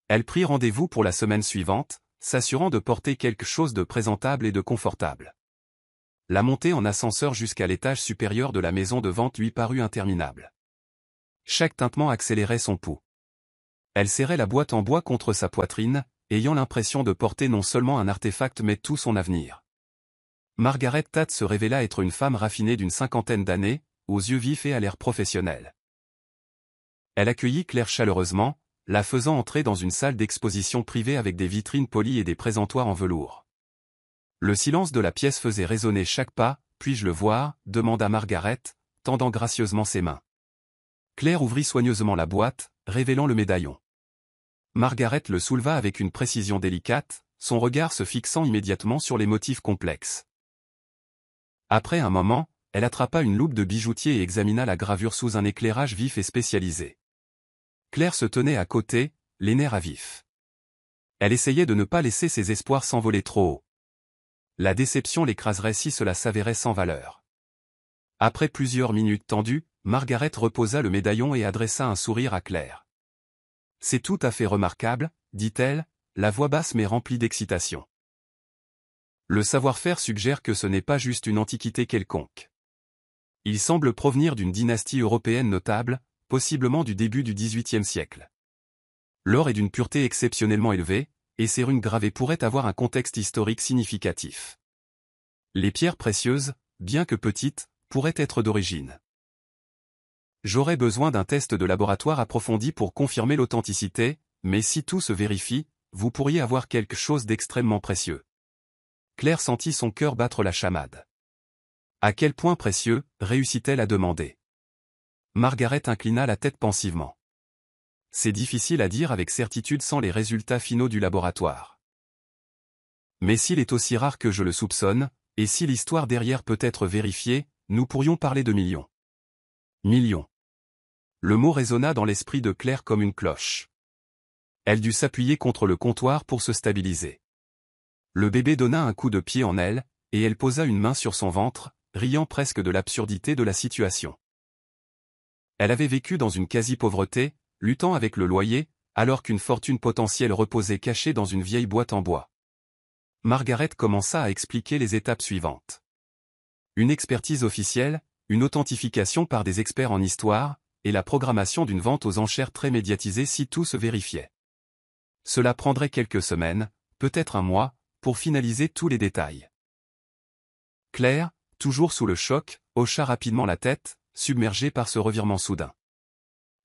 Elle prit rendez-vous pour la semaine suivante, s'assurant de porter quelque chose de présentable et de confortable. La montée en ascenseur jusqu'à l'étage supérieur de la maison de vente lui parut interminable. Chaque tintement accélérait son pouls. Elle serrait la boîte en bois contre sa poitrine, ayant l'impression de porter non seulement un artefact mais tout son avenir. Margaret Tate se révéla être une femme raffinée d'une cinquantaine d'années, aux yeux vifs et à l'air professionnel. Elle accueillit Claire chaleureusement, la faisant entrer dans une salle d'exposition privée avec des vitrines polies et des présentoirs en velours. Le silence de la pièce faisait résonner chaque pas. « Puis-je le voir » demanda Margaret, tendant gracieusement ses mains. Claire ouvrit soigneusement la boîte, révélant le médaillon. Margaret le souleva avec une précision délicate, son regard se fixant immédiatement sur les motifs complexes. Après un moment, elle attrapa une loupe de bijoutier et examina la gravure sous un éclairage vif et spécialisé. Claire se tenait à côté, les nerfs à vif. Elle essayait de ne pas laisser ses espoirs s'envoler trop haut. La déception l'écraserait si cela s'avérait sans valeur. Après plusieurs minutes tendues, Margaret reposa le médaillon et adressa un sourire à Claire. « C'est tout à fait remarquable, » dit-elle, la voix basse mais remplie d'excitation. Le savoir-faire suggère que ce n'est pas juste une antiquité quelconque. Il semble provenir d'une dynastie européenne notable, possiblement du début du XVIIIe siècle. L'or est d'une pureté exceptionnellement élevée, et ces runes gravées pourraient avoir un contexte historique significatif. Les pierres précieuses, bien que petites, pourraient être d'origine. J'aurais besoin d'un test de laboratoire approfondi pour confirmer l'authenticité, mais si tout se vérifie, vous pourriez avoir quelque chose d'extrêmement précieux. Claire sentit son cœur battre la chamade. À quel point précieux, réussit-elle à demander. Margaret inclina la tête pensivement. C'est difficile à dire avec certitude sans les résultats finaux du laboratoire. Mais s'il est aussi rare que je le soupçonne, et si l'histoire derrière peut être vérifiée, nous pourrions parler de millions. Millions. Le mot résonna dans l'esprit de Claire comme une cloche. Elle dut s'appuyer contre le comptoir pour se stabiliser. Le bébé donna un coup de pied en elle, et elle posa une main sur son ventre, riant presque de l'absurdité de la situation. Elle avait vécu dans une quasi-pauvreté, luttant avec le loyer, alors qu'une fortune potentielle reposait cachée dans une vieille boîte en bois. Margaret commença à expliquer les étapes suivantes. Une expertise officielle, une authentification par des experts en histoire, et la programmation d'une vente aux enchères très médiatisée si tout se vérifiait. Cela prendrait quelques semaines, peut-être un mois, pour finaliser tous les détails. Claire, toujours sous le choc, hocha rapidement la tête, submergée par ce revirement soudain.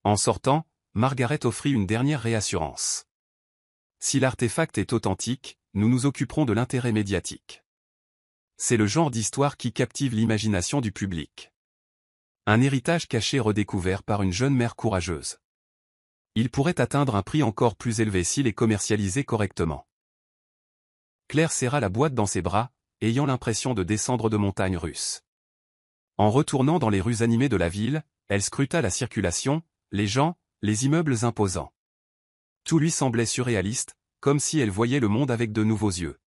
En sortant, Margaret offrit une dernière réassurance. Si l'artefact est authentique, nous nous occuperons de l'intérêt médiatique. C'est le genre d'histoire qui captive l'imagination du public. Un héritage caché redécouvert par une jeune mère courageuse. Il pourrait atteindre un prix encore plus élevé s'il est commercialisé correctement. Claire serra la boîte dans ses bras, ayant l'impression de descendre de montagnes russes. En retournant dans les rues animées de la ville, elle scruta la circulation, les gens, les immeubles imposants. Tout lui semblait surréaliste, comme si elle voyait le monde avec de nouveaux yeux.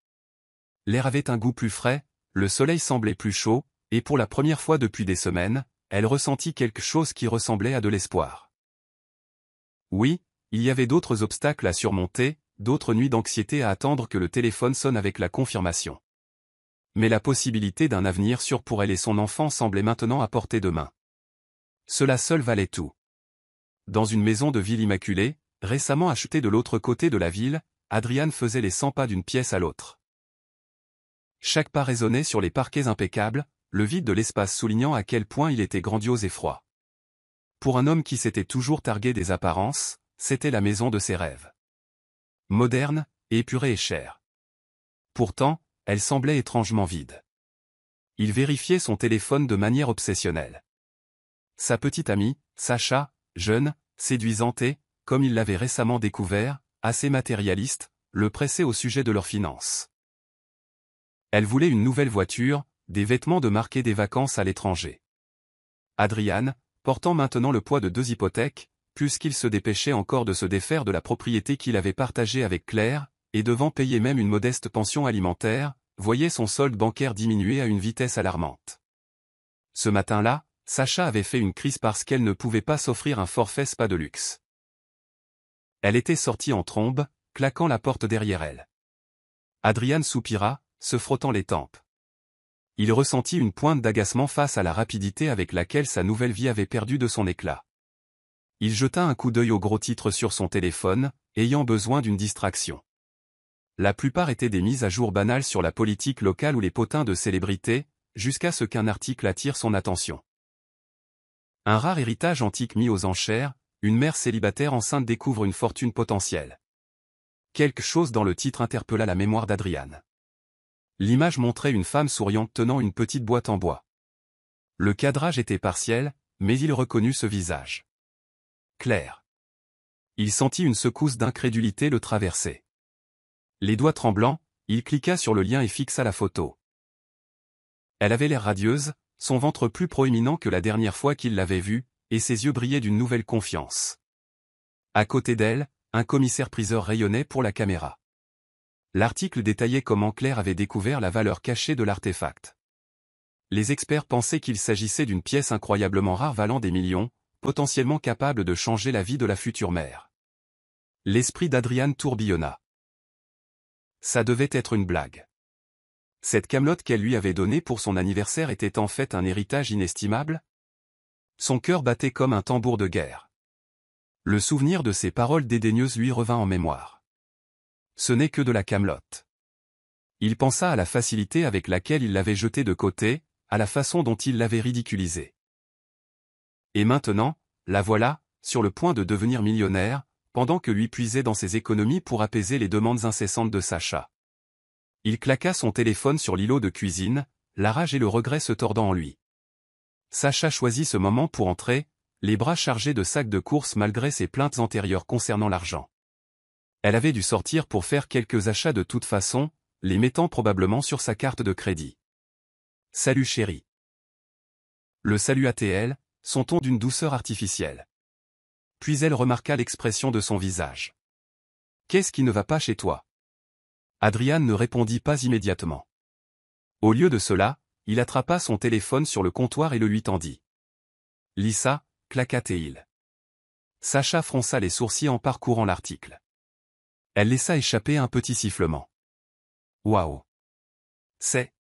L'air avait un goût plus frais, le soleil semblait plus chaud, et pour la première fois depuis des semaines, elle ressentit quelque chose qui ressemblait à de l'espoir. Oui, il y avait d'autres obstacles à surmonter, d'autres nuits d'anxiété à attendre que le téléphone sonne avec la confirmation. Mais la possibilité d'un avenir sûr pour elle et son enfant semblait maintenant à portée de main. Cela seul valait tout. Dans une maison de ville immaculée, récemment achetée de l'autre côté de la ville, Adrian faisait les 100 pas d'une pièce à l'autre. Chaque pas résonnait sur les parquets impeccables, le vide de l'espace soulignant à quel point il était grandiose et froid. Pour un homme qui s'était toujours targué des apparences, c'était la maison de ses rêves. Moderne, épurée et chère. Pourtant, elle semblait étrangement vide. Il vérifiait son téléphone de manière obsessionnelle. Sa petite amie, Sacha, jeune, séduisante et, comme il l'avait récemment découvert, assez matérialiste, le pressait au sujet de leurs finances. Elle voulait une nouvelle voiture, des vêtements de marque et des vacances à l'étranger. Adrian, portant maintenant le poids de 2 hypothèques, puisqu'il se dépêchait encore de se défaire de la propriété qu'il avait partagée avec Claire, et devant payer même une modeste pension alimentaire, voyait son solde bancaire diminuer à une vitesse alarmante. Ce matin-là, Sacha avait fait une crise parce qu'elle ne pouvait pas s'offrir un forfait spa de luxe. Elle était sortie en trombe, claquant la porte derrière elle. Adrian soupira, se frottant les tempes. Il ressentit une pointe d'agacement face à la rapidité avec laquelle sa nouvelle vie avait perdu de son éclat. Il jeta un coup d'œil aux gros titres sur son téléphone, ayant besoin d'une distraction. La plupart étaient des mises à jour banales sur la politique locale ou les potins de célébrités, jusqu'à ce qu'un article attire son attention. Un rare héritage antique mis aux enchères, une mère célibataire enceinte découvre une fortune potentielle. Quelque chose dans le titre interpella la mémoire d'Adrian. L'image montrait une femme souriante tenant une petite boîte en bois. Le cadrage était partiel, mais il reconnut ce visage. Claire. Il sentit une secousse d'incrédulité le traverser. Les doigts tremblants, il cliqua sur le lien et fixa la photo. Elle avait l'air radieuse, son ventre plus proéminent que la dernière fois qu'il l'avait vue, et ses yeux brillaient d'une nouvelle confiance. À côté d'elle, un commissaire-priseur rayonnait pour la caméra. L'article détaillait comment Claire avait découvert la valeur cachée de l'artefact. Les experts pensaient qu'il s'agissait d'une pièce incroyablement rare valant des millions, potentiellement capable de changer la vie de la future mère. L'esprit d'Adrian tourbillonna. Ça devait être une blague. Cette camelote qu'elle lui avait donnée pour son anniversaire était en fait un héritage inestimable? Son cœur battait comme un tambour de guerre. Le souvenir de ses paroles dédaigneuses lui revint en mémoire. Ce n'est que de la camelote. Il pensa à la facilité avec laquelle il l'avait jetée de côté, à la façon dont il l'avait ridiculisée. Et maintenant, la voilà, sur le point de devenir millionnaire, pendant que lui puisait dans ses économies pour apaiser les demandes incessantes de Sacha. Il claqua son téléphone sur l'îlot de cuisine, la rage et le regret se tordant en lui. Sacha choisit ce moment pour entrer, les bras chargés de sacs de courses malgré ses plaintes antérieures concernant l'argent. Elle avait dû sortir pour faire quelques achats de toute façon, les mettant probablement sur sa carte de crédit. « Salut chérie. Le salut ATL, son ton d'une douceur artificielle. Puis elle remarqua l'expression de son visage. Qu'est-ce qui ne va pas chez toi? Adrian ne répondit pas immédiatement. Au lieu de cela, il attrapa son téléphone sur le comptoir et le lui tendit. Lisa, claqua-t-il. Sacha fronça les sourcils en parcourant l'article. Elle laissa échapper un petit sifflement. Waouh! C'est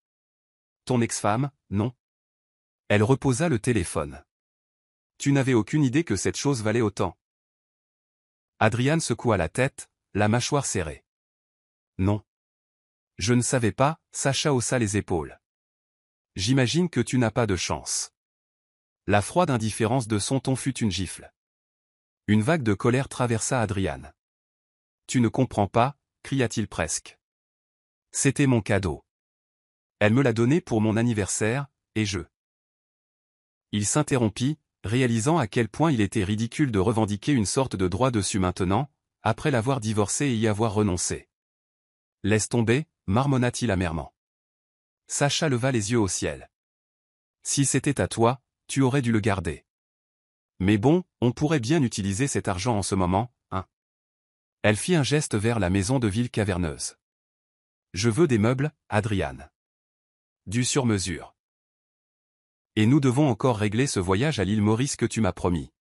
ton ex-femme, non? Elle reposa le téléphone. Tu n'avais aucune idée que cette chose valait autant. Adrian secoua la tête, la mâchoire serrée. Non. Je ne savais pas, Sacha haussa les épaules. J'imagine que tu n'as pas de chance. La froide indifférence de son ton fut une gifle. Une vague de colère traversa Adrian. Tu ne comprends pas, cria-t-il presque. C'était mon cadeau. Elle me l'a donné pour mon anniversaire, et je... Il s'interrompit, réalisant à quel point il était ridicule de revendiquer une sorte de droit dessus maintenant, après l'avoir divorcé et y avoir renoncé. Laisse tomber, marmonna-t-il amèrement. Sacha leva les yeux au ciel. Si c'était à toi, tu aurais dû le garder. Mais bon, on pourrait bien utiliser cet argent en ce moment, hein. Elle fit un geste vers la maison de ville caverneuse. Je veux des meubles, Adrian. Du sur-mesure. Et nous devons encore régler ce voyage à l'île Maurice que tu m'as promis.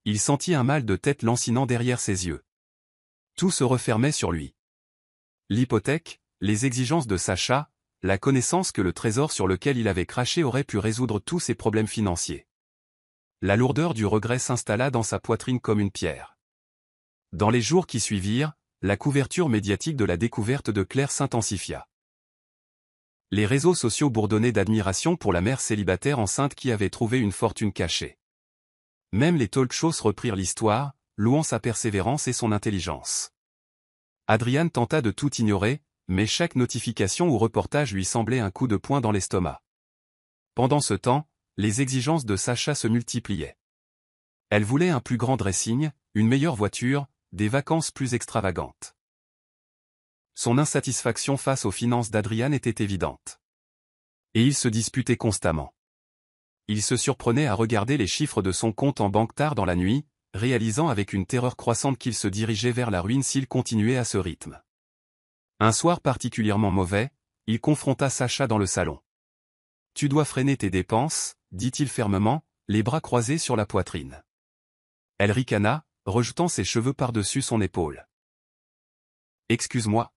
Il sentit un mal de tête lancinant derrière ses yeux. Tout se refermait sur lui. L'hypothèque, les exigences de Sacha, la connaissance que le trésor sur lequel il avait craché aurait pu résoudre tous ses problèmes financiers. La lourdeur du regret s'installa dans sa poitrine comme une pierre. Dans les jours qui suivirent, la couverture médiatique de la découverte de Claire s'intensifia. Les réseaux sociaux bourdonnaient d'admiration pour la mère célibataire enceinte qui avait trouvé une fortune cachée. Même les talk-shows reprirent l'histoire, louant sa persévérance et son intelligence. Adrian tenta de tout ignorer, mais chaque notification ou reportage lui semblait un coup de poing dans l'estomac. Pendant ce temps, les exigences de Sacha se multipliaient. Elle voulait un plus grand dressing, une meilleure voiture, des vacances plus extravagantes. Son insatisfaction face aux finances d'Adrian était évidente. Et ils se disputaient constamment. Il se surprenait à regarder les chiffres de son compte en banque tard dans la nuit, réalisant avec une terreur croissante qu'il se dirigeait vers la ruine s'il continuait à ce rythme. Un soir particulièrement mauvais, il confronta Sacha dans le salon. « Tu dois freiner tes dépenses », dit-il fermement, les bras croisés sur la poitrine. Elle ricana, rejetant ses cheveux par-dessus son épaule. « Excuse-moi.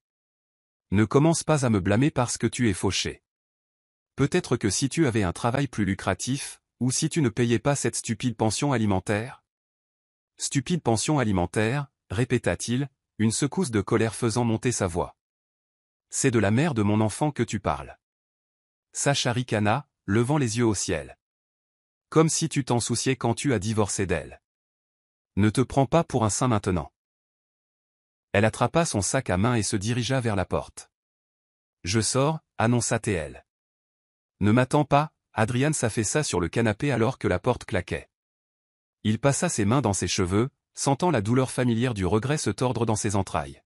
Ne commence pas à me blâmer parce que tu es fauché. Peut-être que si tu avais un travail plus lucratif, ou si tu ne payais pas cette stupide pension alimentaire. » Stupide pension alimentaire, répéta-t-il, une secousse de colère faisant monter sa voix. C'est de la mère de mon enfant que tu parles. Sacha ricana, levant les yeux au ciel. Comme si tu t'en souciais quand tu as divorcé d'elle. Ne te prends pas pour un saint maintenant. Elle attrapa son sac à main et se dirigea vers la porte. Je sors, annonça-t-elle. Ne m'attends pas, Adrian s'affaissa sur le canapé alors que la porte claquait. Il passa ses mains dans ses cheveux, sentant la douleur familière du regret se tordre dans ses entrailles.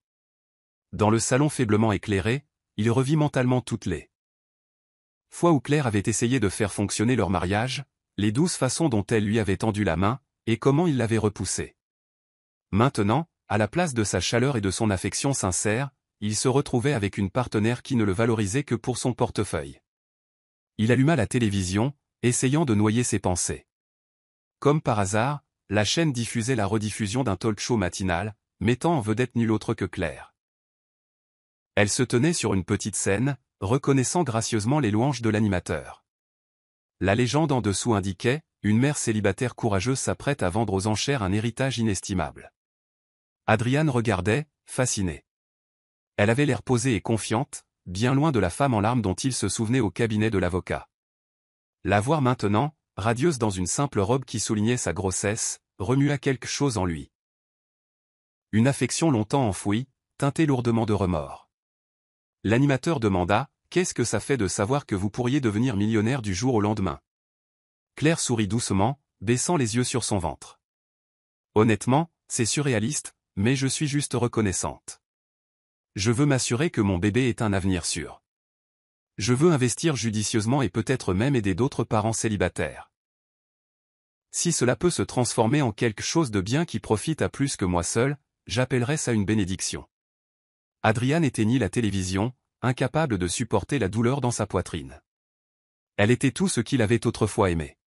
Dans le salon faiblement éclairé, il revit mentalement toutes les fois où Claire avait essayé de faire fonctionner leur mariage, les douces façons dont elle lui avait tendu la main, et comment il l'avait repoussée. Maintenant, à la place de sa chaleur et de son affection sincère, il se retrouvait avec une partenaire qui ne le valorisait que pour son portefeuille. Il alluma la télévision, essayant de noyer ses pensées. Comme par hasard, la chaîne diffusait la rediffusion d'un talk-show matinal, mettant en vedette nul autre que Claire. Elle se tenait sur une petite scène, reconnaissant gracieusement les louanges de l'animateur. La légende en dessous indiquait, une mère célibataire courageuse s'apprête à vendre aux enchères un héritage inestimable. Adrian regardait, fasciné. Elle avait l'air posée et confiante, bien loin de la femme en larmes dont il se souvenait au cabinet de l'avocat. La voir maintenant, radieuse dans une simple robe qui soulignait sa grossesse, remua quelque chose en lui. Une affection longtemps enfouie, teintée lourdement de remords. L'animateur demanda, « Qu'est-ce que ça fait de savoir que vous pourriez devenir millionnaire du jour au lendemain ?» Claire sourit doucement, baissant les yeux sur son ventre. « Honnêtement, c'est surréaliste, mais je suis juste reconnaissante. Je veux m'assurer que mon bébé ait un avenir sûr. Je veux investir judicieusement et peut-être même aider d'autres parents célibataires. Si cela peut se transformer en quelque chose de bien qui profite à plus que moi seul, j'appellerais ça une bénédiction. Adriane éteignit la télévision, incapable de supporter la douleur dans sa poitrine. Elle était tout ce qu'il avait autrefois aimé.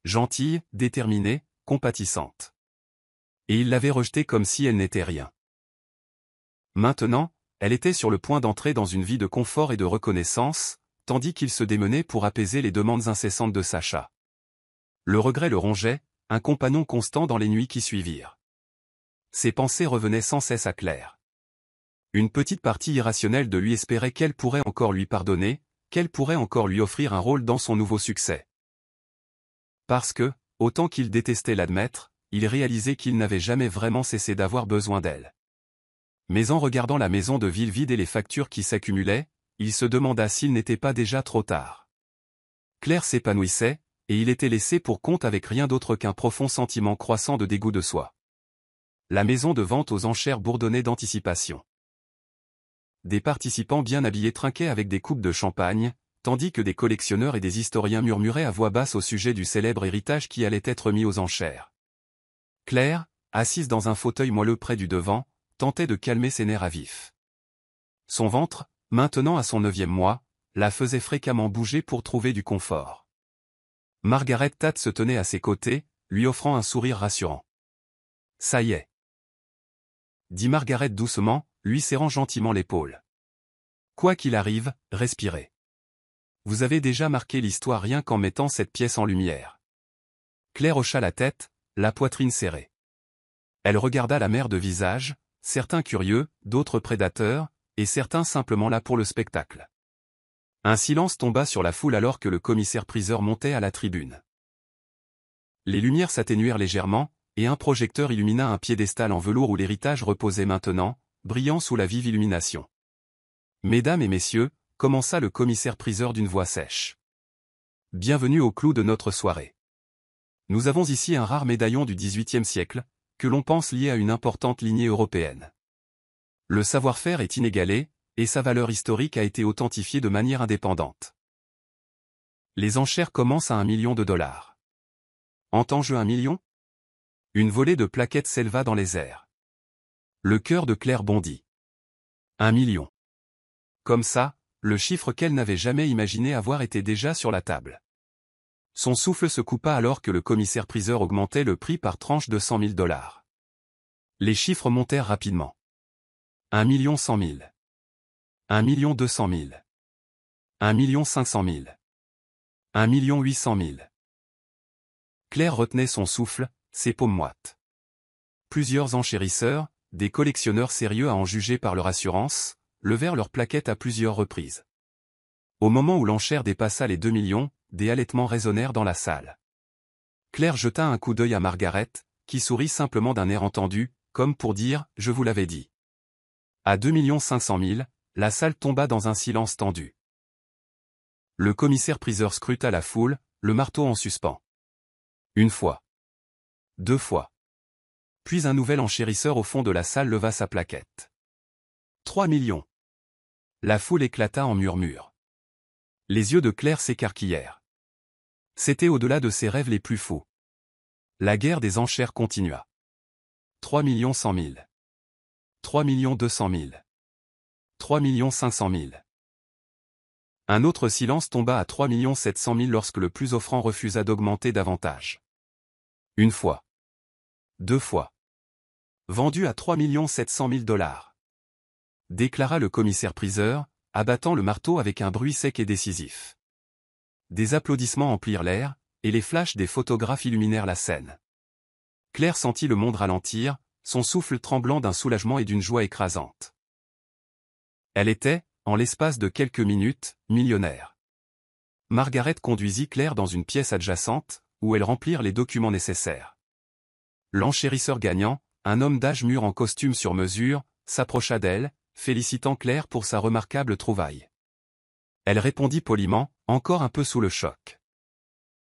Gentille, déterminée, compatissante. Et il l'avait rejetée comme si elle n'était rien. Maintenant, elle était sur le point d'entrer dans une vie de confort et de reconnaissance, tandis qu'il se démenait pour apaiser les demandes incessantes de Sacha. Le regret le rongeait, un compagnon constant dans les nuits qui suivirent. Ses pensées revenaient sans cesse à Claire. Une petite partie irrationnelle de lui espérait qu'elle pourrait encore lui pardonner, qu'elle pourrait encore lui offrir un rôle dans son nouveau succès. Parce que, autant qu'il détestait l'admettre, il réalisait qu'il n'avait jamais vraiment cessé d'avoir besoin d'elle. Mais en regardant la maison de ville vide et les factures qui s'accumulaient, il se demanda s'il n'était pas déjà trop tard. Claire s'épanouissait, et il était laissé pour compte avec rien d'autre qu'un profond sentiment croissant de dégoût de soi. La maison de vente aux enchères bourdonnait d'anticipation. Des participants bien habillés trinquaient avec des coupes de champagne, tandis que des collectionneurs et des historiens murmuraient à voix basse au sujet du célèbre héritage qui allait être mis aux enchères. Claire, assise dans un fauteuil moelleux près du devant, tentait de calmer ses nerfs à vif. Son ventre, maintenant à son 9e mois, la faisait fréquemment bouger pour trouver du confort. Margaret Tate se tenait à ses côtés, lui offrant un sourire rassurant. « Ça y est » dit Margaret doucement, lui serrant gentiment l'épaule. « Quoi qu'il arrive, respirez. Vous avez déjà marqué l'histoire rien qu'en mettant cette pièce en lumière. » Claire hocha la tête, la poitrine serrée. Elle regarda la mer de visages, certains curieux, d'autres prédateurs, et certains simplement là pour le spectacle. Un silence tomba sur la foule alors que le commissaire-priseur montait à la tribune. Les lumières s'atténuèrent légèrement, et un projecteur illumina un piédestal en velours où l'héritage reposait maintenant, brillant sous la vive illumination. « Mesdames et messieurs », commença le commissaire-priseur d'une voix sèche. « Bienvenue au clou de notre soirée. Nous avons ici un rare médaillon du XVIIIe siècle, que l'on pense lié à une importante lignée européenne. Le savoir-faire est inégalé, et sa valeur historique a été authentifiée de manière indépendante. Les enchères commencent à $1 million. Entends-je 1 million ? Une volée de plaquettes s'éleva dans les airs. Le cœur de Claire bondit. 1 million. Comme ça, le chiffre qu'elle n'avait jamais imaginé avoir été déjà sur la table. Son souffle se coupa alors que le commissaire-priseur augmentait le prix par tranche de $100 000. Les chiffres montèrent rapidement. 1 100 000. 1 200 000. 1 500 000. 1 800 000. Claire retenait son souffle, ses paumes moites. Plusieurs enchérisseurs, des collectionneurs sérieux à en juger par leur assurance, levèrent leurs plaquettes à plusieurs reprises. Au moment où l'enchère dépassa les 2 millions, des halètements résonnèrent dans la salle. Claire jeta un coup d'œil à Margaret, qui sourit simplement d'un air entendu, comme pour dire « je vous l'avais dit ». À 2 500 000, la salle tomba dans un silence tendu. Le commissaire-priseur scruta la foule, le marteau en suspens. Une fois. 2 fois. Puis un nouvel enchérisseur au fond de la salle leva sa plaquette. 3 millions. La foule éclata en murmures. Les yeux de Claire s'écarquillèrent. C'était au-delà de ses rêves les plus fous. La guerre des enchères continua. 3 100 000. 3 200 000. 3 500 000. Un autre silence tomba à 3 700 000 lorsque le plus offrant refusa d'augmenter davantage. Une fois. 2 fois. Vendu à 3 700 000 $. Déclara le commissaire-priseur, abattant le marteau avec un bruit sec et décisif. Des applaudissements emplirent l'air, et les flashs des photographes illuminèrent la scène. Claire sentit le monde ralentir, son souffle tremblant d'un soulagement et d'une joie écrasante. Elle était, en l'espace de quelques minutes, millionnaire. Margaret conduisit Claire dans une pièce adjacente, où elles remplirent les documents nécessaires. L'enchérisseur gagnant, un homme d'âge mûr en costume sur mesure, s'approcha d'elle, félicitant Claire pour sa remarquable trouvaille. Elle répondit poliment, encore un peu sous le choc.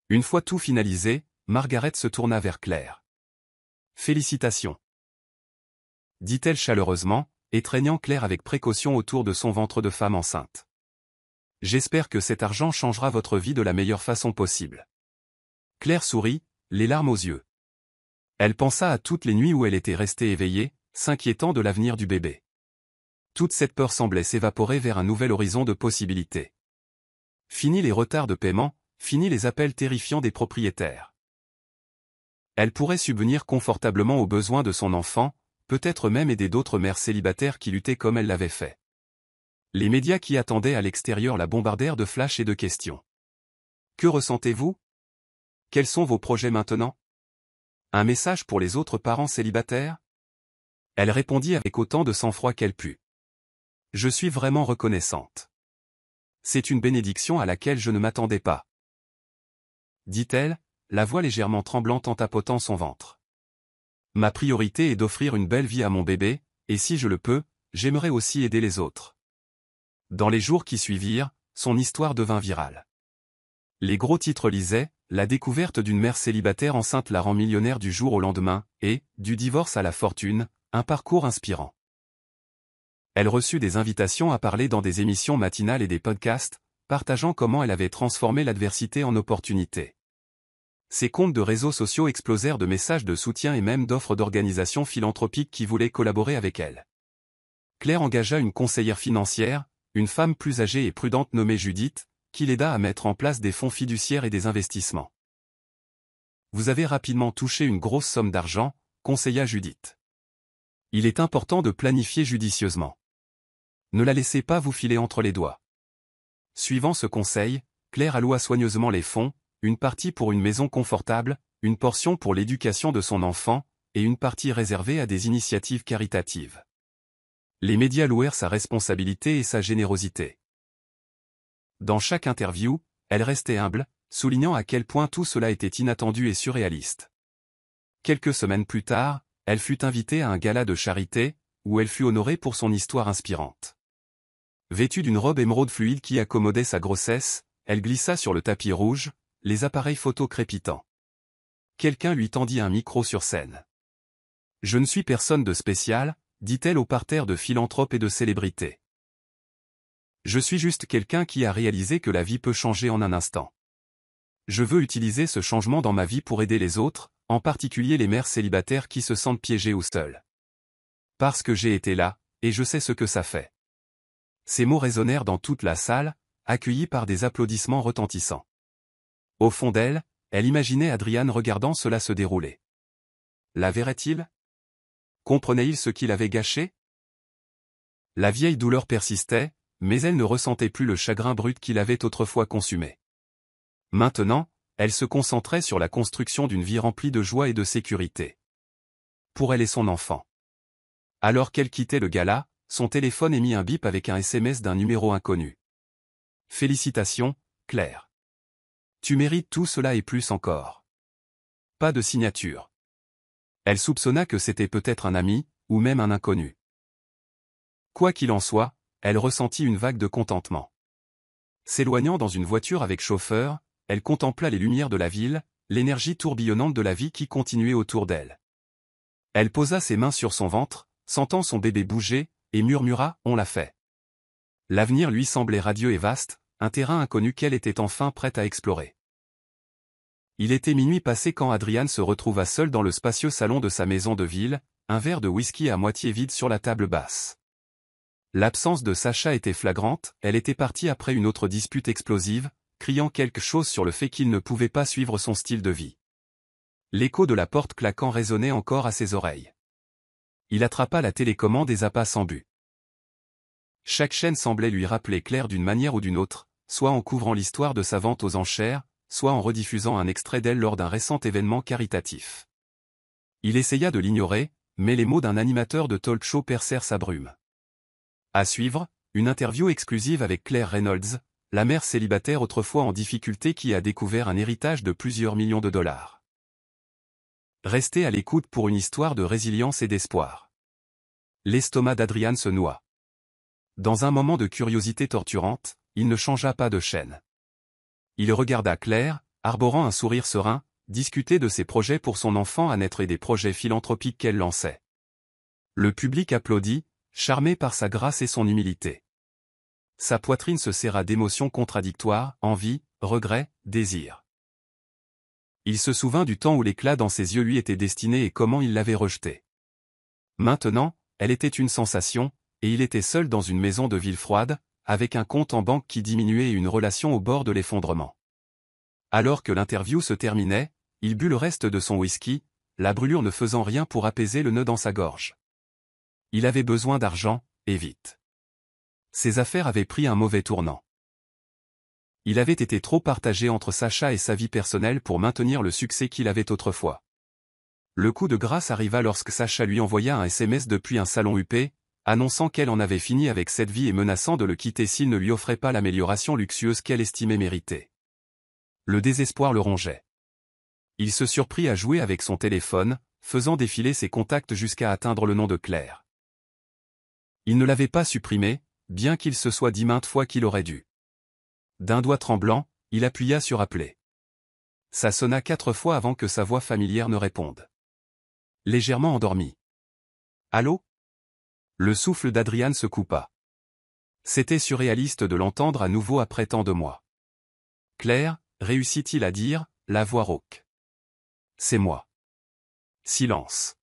Une fois tout finalisé, Margaret se tourna vers Claire. « Félicitations » dit-elle chaleureusement, étreignant Claire avec précaution autour de son ventre de femme enceinte. « J'espère que cet argent changera votre vie de la meilleure façon possible. » Claire sourit, les larmes aux yeux. Elle pensa à toutes les nuits où elle était restée éveillée, s'inquiétant de l'avenir du bébé. Toute cette peur semblait s'évaporer vers un nouvel horizon de possibilités. Fini les retards de paiement, fini les appels terrifiants des propriétaires. Elle pourrait subvenir confortablement aux besoins de son enfant, peut-être même aider d'autres mères célibataires qui luttaient comme elle l'avait fait. Les médias qui attendaient à l'extérieur la bombardèrent de flashs et de questions. Que ressentez-vous? Quels sont vos projets maintenant? Un message pour les autres parents célibataires? Elle répondit avec autant de sang-froid qu'elle put. Je suis vraiment reconnaissante. C'est une bénédiction à laquelle je ne m'attendais pas. Dit-elle, la voix légèrement tremblante en tapotant son ventre. Ma priorité est d'offrir une belle vie à mon bébé, et si je le peux, j'aimerais aussi aider les autres. Dans les jours qui suivirent, son histoire devint virale. Les gros titres lisaient « La découverte d'une mère célibataire enceinte la rend millionnaire du jour au lendemain » et « Du divorce à la fortune, un parcours inspirant ». Elle reçut des invitations à parler dans des émissions matinales et des podcasts, partageant comment elle avait transformé l'adversité en opportunité. Ses comptes de réseaux sociaux explosèrent de messages de soutien et même d'offres d'organisations philanthropiques qui voulaient collaborer avec elle. Claire engagea une conseillère financière, une femme plus âgée et prudente nommée Judith, qui l'aida à mettre en place des fonds fiduciaires et des investissements. Vous avez rapidement touché une grosse somme d'argent, conseilla Judith. Il est important de planifier judicieusement. Ne la laissez pas vous filer entre les doigts. Suivant ce conseil, Claire alloua soigneusement les fonds, une partie pour une maison confortable, une portion pour l'éducation de son enfant, et une partie réservée à des initiatives caritatives. Les médias louèrent sa responsabilité et sa générosité. Dans chaque interview, elle restait humble, soulignant à quel point tout cela était inattendu et surréaliste. Quelques semaines plus tard, elle fut invitée à un gala de charité, où elle fut honorée pour son histoire inspirante. Vêtue d'une robe émeraude fluide qui accommodait sa grossesse, elle glissa sur le tapis rouge, les appareils photo crépitants. Quelqu'un lui tendit un micro sur scène. « Je ne suis personne de spécial », dit-elle au parterre de philanthropes et de célébrités. « Je suis juste quelqu'un qui a réalisé que la vie peut changer en un instant. Je veux utiliser ce changement dans ma vie pour aider les autres, en particulier les mères célibataires qui se sentent piégées ou seules. Parce que j'ai été là, et je sais ce que ça fait. » Ces mots résonnèrent dans toute la salle, accueillis par des applaudissements retentissants. Au fond d'elle, elle imaginait Adrian regardant cela se dérouler. La verrait-il? Comprenait-il ce qu'il avait gâché? La vieille douleur persistait, mais elle ne ressentait plus le chagrin brut qui l'avait autrefois consumé. Maintenant, elle se concentrait sur la construction d'une vie remplie de joie et de sécurité. Pour elle et son enfant. Alors qu'elle quittait le gala, son téléphone émit un bip avec un SMS d'un numéro inconnu. « Félicitations, Claire. Tu mérites tout cela et plus encore. » Pas de signature. Elle soupçonna que c'était peut-être un ami, ou même un inconnu. Quoi qu'il en soit, elle ressentit une vague de contentement. S'éloignant dans une voiture avec chauffeur, elle contempla les lumières de la ville, l'énergie tourbillonnante de la vie qui continuait autour d'elle. Elle posa ses mains sur son ventre, sentant son bébé bouger, et murmura « On l'a fait ». L'avenir lui semblait radieux et vaste, un terrain inconnu qu'elle était enfin prête à explorer. Il était minuit passé quand Adrian se retrouva seul dans le spacieux salon de sa maison de ville, un verre de whisky à moitié vide sur la table basse. L'absence de Sacha était flagrante, elle était partie après une autre dispute explosive, criant quelque chose sur le fait qu'il ne pouvait pas suivre son style de vie. L'écho de la porte claquant résonnait encore à ses oreilles. Il attrapa la télécommande et zappa sans but. Chaque chaîne semblait lui rappeler Claire d'une manière ou d'une autre, soit en couvrant l'histoire de sa vente aux enchères, soit en rediffusant un extrait d'elle lors d'un récent événement caritatif. Il essaya de l'ignorer, mais les mots d'un animateur de talk show percèrent sa brume. À suivre, une interview exclusive avec Claire Reynolds, la mère célibataire autrefois en difficulté qui a découvert un héritage de plusieurs millions de dollars. Restez à l'écoute pour une histoire de résilience et d'espoir. L'estomac d'Adrian se noua. Dans un moment de curiosité torturante, il ne changea pas de chaîne. Il regarda Claire, arborant un sourire serein, discuter de ses projets pour son enfant à naître et des projets philanthropiques qu'elle lançait. Le public applaudit, charmé par sa grâce et son humilité. Sa poitrine se serra d'émotions contradictoires, envie, regret, désir. Il se souvint du temps où l'éclat dans ses yeux lui était destiné et comment il l'avait rejeté. Maintenant, elle était une sensation, et il était seul dans une maison de ville froide, avec un compte en banque qui diminuait et une relation au bord de l'effondrement. Alors que l'interview se terminait, il but le reste de son whisky, la brûlure ne faisant rien pour apaiser le nœud dans sa gorge. Il avait besoin d'argent, et vite. Ses affaires avaient pris un mauvais tournant. Il avait été trop partagé entre Sacha et sa vie personnelle pour maintenir le succès qu'il avait autrefois. Le coup de grâce arriva lorsque Sacha lui envoya un SMS depuis un salon huppé, annonçant qu'elle en avait fini avec cette vie et menaçant de le quitter s'il ne lui offrait pas l'amélioration luxueuse qu'elle estimait mériter. Le désespoir le rongeait. Il se surprit à jouer avec son téléphone, faisant défiler ses contacts jusqu'à atteindre le nom de Claire. Il ne l'avait pas supprimé, bien qu'il se soit dit maintes fois qu'il aurait dû. D'un doigt tremblant, il appuya sur appeler. Ça sonna 4 fois avant que sa voix familière ne réponde. Légèrement endormi. Allô? Le souffle d'Adrian se coupa. C'était surréaliste de l'entendre à nouveau après tant de mois. Claire, réussit-il à dire, la voix rauque. C'est moi. Silence.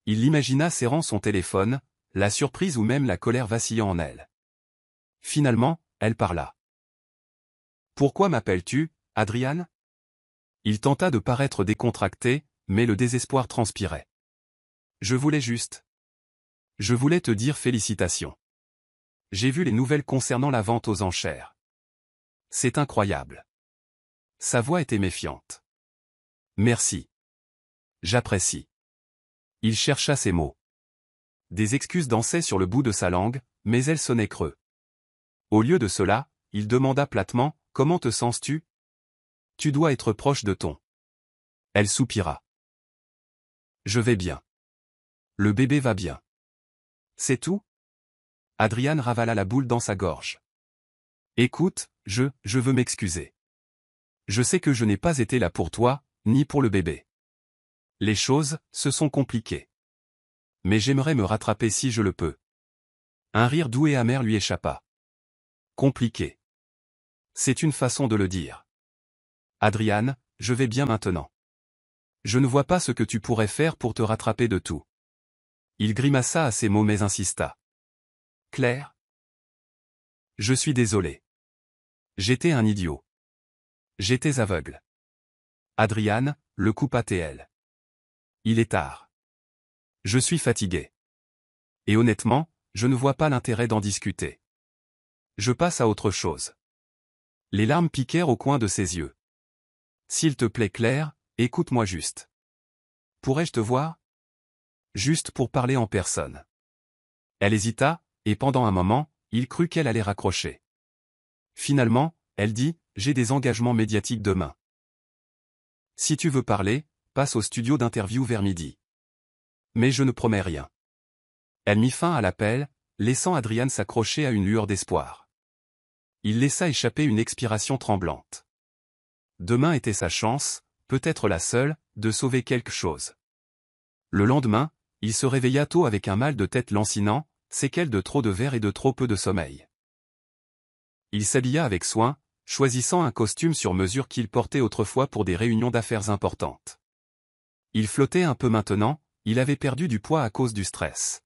Il l'imagina serrant son téléphone, la surprise ou même la colère vacillant en elle. Finalement, elle parla. Pourquoi m'appelles-tu, Adrian? Il tenta de paraître décontracté, mais le désespoir transpirait. Je voulais te dire félicitations. J'ai vu les nouvelles concernant la vente aux enchères. C'est incroyable. Sa voix était méfiante. Merci. J'apprécie. Il chercha ses mots. Des excuses dansaient sur le bout de sa langue, mais elles sonnaient creux. Au lieu de cela, il demanda platement, « Comment te sens-tu? Tu dois être proche de ton. » Elle soupira. Je vais bien. Le bébé va bien. C'est tout? Adrian ravala la boule dans sa gorge. Écoute, je veux m'excuser. Je sais que je n'ai pas été là pour toi, ni pour le bébé. Les choses se sont compliquées. Mais j'aimerais me rattraper si je le peux. Un rire doux et amer lui échappa. Compliqué. C'est une façon de le dire. Adrian, je vais bien maintenant. Je ne vois pas ce que tu pourrais faire pour te rattraper de tout. Il grimaça à ces mots mais insista. Claire? Je suis désolé. J'étais un idiot. J'étais aveugle. Adrian, le coupa TL. Il est tard. Je suis fatigué. Et honnêtement, je ne vois pas l'intérêt d'en discuter. Je passe à autre chose. Les larmes piquèrent au coin de ses yeux. S'il te plaît Claire, écoute-moi juste. Pourrais-je te voir? Juste pour parler en personne. Elle hésita, et pendant un moment, il crut qu'elle allait raccrocher. Finalement, elle dit, j'ai des engagements médiatiques demain. Si tu veux parler, passe au studio d'interview vers midi. Mais je ne promets rien. Elle mit fin à l'appel, laissant Adrian s'accrocher à une lueur d'espoir. Il laissa échapper une expiration tremblante. Demain était sa chance, peut-être la seule, de sauver quelque chose. Le lendemain, il se réveilla tôt avec un mal de tête lancinant, séquelles de trop de verre et de trop peu de sommeil. Il s'habilla avec soin, choisissant un costume sur mesure qu'il portait autrefois pour des réunions d'affaires importantes. Il flottait un peu maintenant, il avait perdu du poids à cause du stress.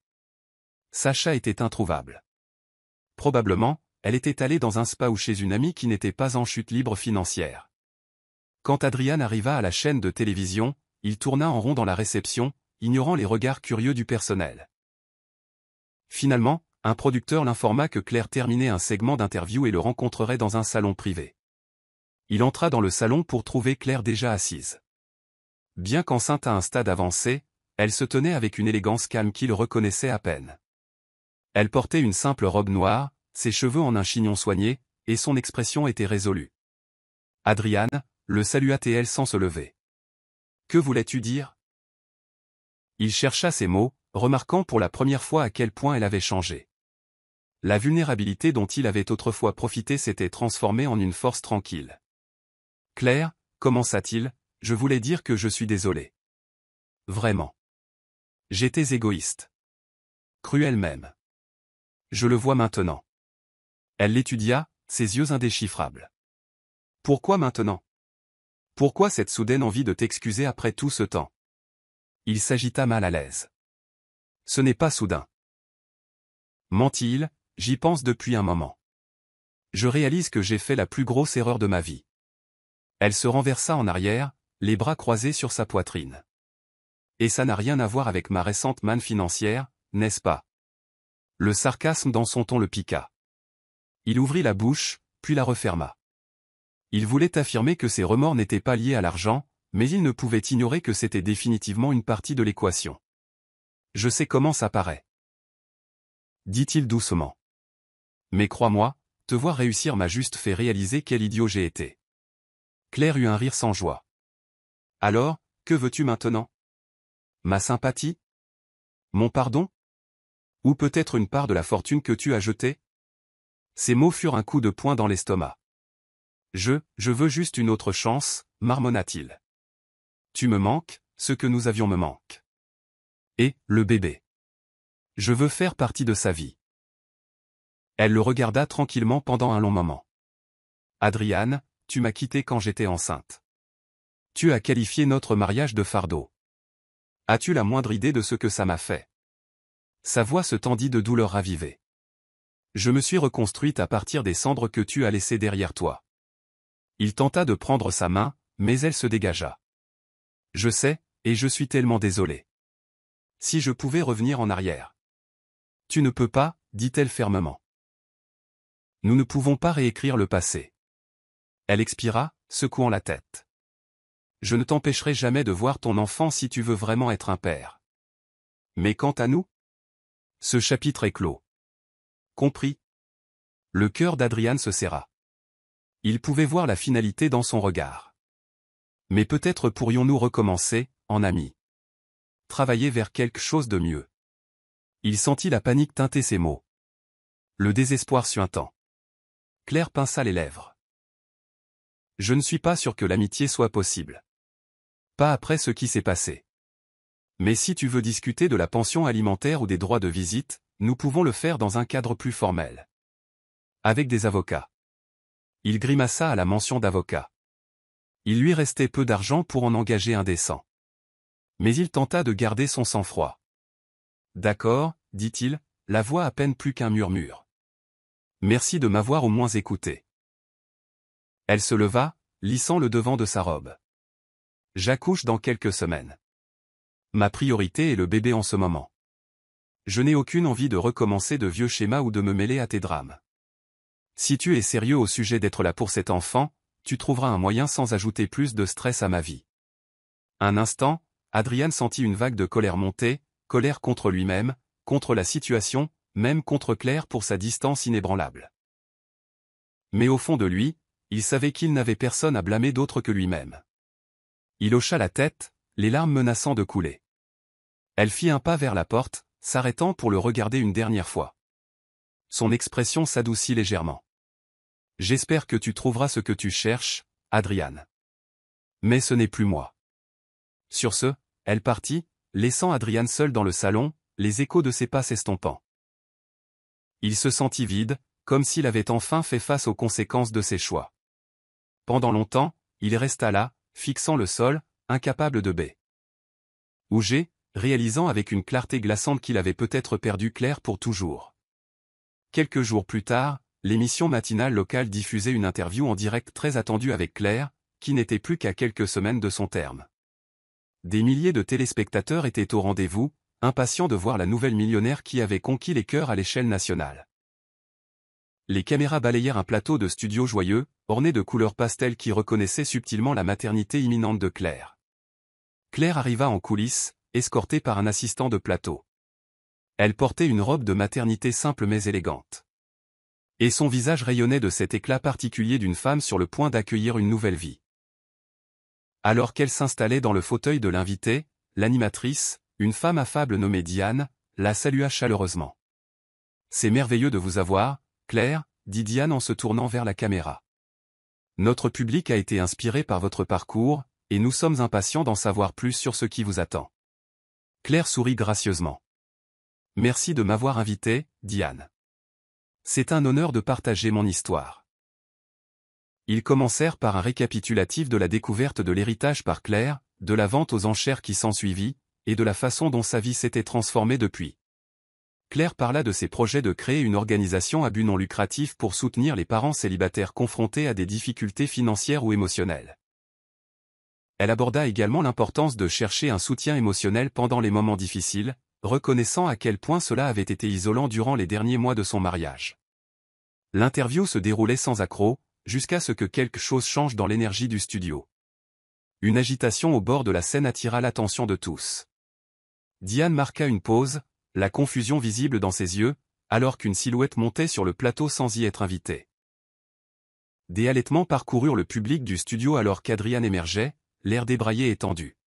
Sacha était introuvable. Probablement, elle était allée dans un spa ou chez une amie qui n'était pas en chute libre financière. Quand Adrian arriva à la chaîne de télévision, il tourna en rond dans la réception, ignorant les regards curieux du personnel. Finalement, un producteur l'informa que Claire terminait un segment d'interview et le rencontrerait dans un salon privé. Il entra dans le salon pour trouver Claire déjà assise. Bien qu'enceinte à un stade avancé, elle se tenait avec une élégance calme qu'il reconnaissait à peine. Elle portait une simple robe noire, ses cheveux en un chignon soigné, et son expression était résolue. Adrian, le salua-t-elle sans se lever. Que voulais-tu dire? Il chercha ses mots, remarquant pour la première fois à quel point elle avait changé. La vulnérabilité dont il avait autrefois profité s'était transformée en une force tranquille. Claire, commença-t-il, je voulais dire que je suis désolé. Vraiment. J'étais égoïste. Cruel même. Je le vois maintenant. Elle l'étudia, ses yeux indéchiffrables. Pourquoi maintenant? Pourquoi cette soudaine envie de t'excuser après tout ce temps? Il s'agita mal à l'aise. Ce n'est pas soudain. Mentit-il, j'y pense depuis un moment. Je réalise que j'ai fait la plus grosse erreur de ma vie. Elle se renversa en arrière, les bras croisés sur sa poitrine. Et ça n'a rien à voir avec ma récente manne financière, n'est-ce pas? Le sarcasme dans son ton le piqua. Il ouvrit la bouche, puis la referma. Il voulait affirmer que ses remords n'étaient pas liés à l'argent, mais il ne pouvait ignorer que c'était définitivement une partie de l'équation. Je sais comment ça paraît, dit-il doucement. Mais crois-moi, te voir réussir m'a juste fait réaliser quel idiot j'ai été. Claire eut un rire sans joie. Alors, que veux-tu maintenant? Ma sympathie? Mon pardon? Ou peut-être une part de la fortune que tu as jetée? Ces mots furent un coup de poing dans l'estomac. Je veux juste une autre chance, marmonna-t-il. Tu me manques, ce que nous avions me manque. Et, le bébé. Je veux faire partie de sa vie. Elle le regarda tranquillement pendant un long moment. Adriane, tu m'as quitté quand j'étais enceinte. Tu as qualifié notre mariage de fardeau. As-tu la moindre idée de ce que ça m'a fait? Sa voix se tendit de douleur ravivée. Je me suis reconstruite à partir des cendres que tu as laissées derrière toi. Il tenta de prendre sa main, mais elle se dégagea. Je sais, et je suis tellement désolé. Si je pouvais revenir en arrière. Tu ne peux pas, dit-elle fermement. Nous ne pouvons pas réécrire le passé. Elle expira, secouant la tête. Je ne t'empêcherai jamais de voir ton enfant si tu veux vraiment être un père. Mais quant à nous? Ce chapitre est clos. Compris. Le cœur d'Adriane se serra. Il pouvait voir la finalité dans son regard. Mais peut-être pourrions-nous recommencer, en amis. Travailler vers quelque chose de mieux. Il sentit la panique teinter ses mots. Le désespoir suintant. Claire pinça les lèvres. Je ne suis pas sûr que l'amitié soit possible. Pas après ce qui s'est passé. Mais si tu veux discuter de la pension alimentaire ou des droits de visite, nous pouvons le faire dans un cadre plus formel. Avec des avocats. Il grimaça à la mention d'avocat. Il lui restait peu d'argent pour en engager un décent. Mais il tenta de garder son sang-froid. D'accord, dit-il, la voix à peine plus qu'un murmure. Merci de m'avoir au moins écouté. Elle se leva, lissant le devant de sa robe. J'accouche dans quelques semaines. Ma priorité est le bébé en ce moment. Je n'ai aucune envie de recommencer de vieux schémas ou de me mêler à tes drames. Si tu es sérieux au sujet d'être là pour cet enfant, tu trouveras un moyen sans ajouter plus de stress à ma vie. Un instant, Adriane sentit une vague de colère monter, colère contre lui-même, contre la situation, même contre Claire pour sa distance inébranlable. Mais au fond de lui, il savait qu'il n'avait personne à blâmer d'autre que lui-même. Il hocha la tête, les larmes menaçant de couler. Elle fit un pas vers la porte, s'arrêtant pour le regarder une dernière fois. Son expression s'adoucit légèrement. J'espère que tu trouveras ce que tu cherches, Adriane. Mais ce n'est plus moi. Sur ce, elle partit, laissant Adriane seule dans le salon, les échos de ses pas s'estompant. Il se sentit vide, comme s'il avait enfin fait face aux conséquences de ses choix. Pendant longtemps, il resta là, fixant le sol, incapable de bouger, réalisant avec une clarté glaçante qu'il avait peut-être perdu Claire pour toujours. Quelques jours plus tard, l'émission matinale locale diffusait une interview en direct très attendue avec Claire, qui n'était plus qu'à quelques semaines de son terme. Des milliers de téléspectateurs étaient au rendez-vous, impatients de voir la nouvelle millionnaire qui avait conquis les cœurs à l'échelle nationale. Les caméras balayèrent un plateau de studio joyeux, orné de couleurs pastel qui reconnaissaient subtilement la maternité imminente de Claire. Claire arriva en coulisses, escortée par un assistant de plateau. Elle portait une robe de maternité simple mais élégante. Et son visage rayonnait de cet éclat particulier d'une femme sur le point d'accueillir une nouvelle vie. Alors qu'elle s'installait dans le fauteuil de l'invité, l'animatrice, une femme affable nommée Diane, la salua chaleureusement. « C'est merveilleux de vous avoir, Claire, » dit Diane en se tournant vers la caméra. « Notre public a été inspiré par votre parcours, et nous sommes impatients d'en savoir plus sur ce qui vous attend. » Claire sourit gracieusement. « Merci de m'avoir invité, Diane. C'est un honneur de partager mon histoire. » Ils commencèrent par un récapitulatif de la découverte de l'héritage par Claire, de la vente aux enchères qui s'ensuivit, et de la façon dont sa vie s'était transformée depuis. Claire parla de ses projets de créer une organisation à but non lucratif pour soutenir les parents célibataires confrontés à des difficultés financières ou émotionnelles. Elle aborda également l'importance de chercher un soutien émotionnel pendant les moments difficiles, reconnaissant à quel point cela avait été isolant durant les derniers mois de son mariage. L'interview se déroulait sans accroc, jusqu'à ce que quelque chose change dans l'énergie du studio. Une agitation au bord de la scène attira l'attention de tous. Diane marqua une pause, la confusion visible dans ses yeux, alors qu'une silhouette montait sur le plateau sans y être invitée. Des halètements parcoururent le public du studio alors qu'Adriane émergeait, l'air débraillé et tendu.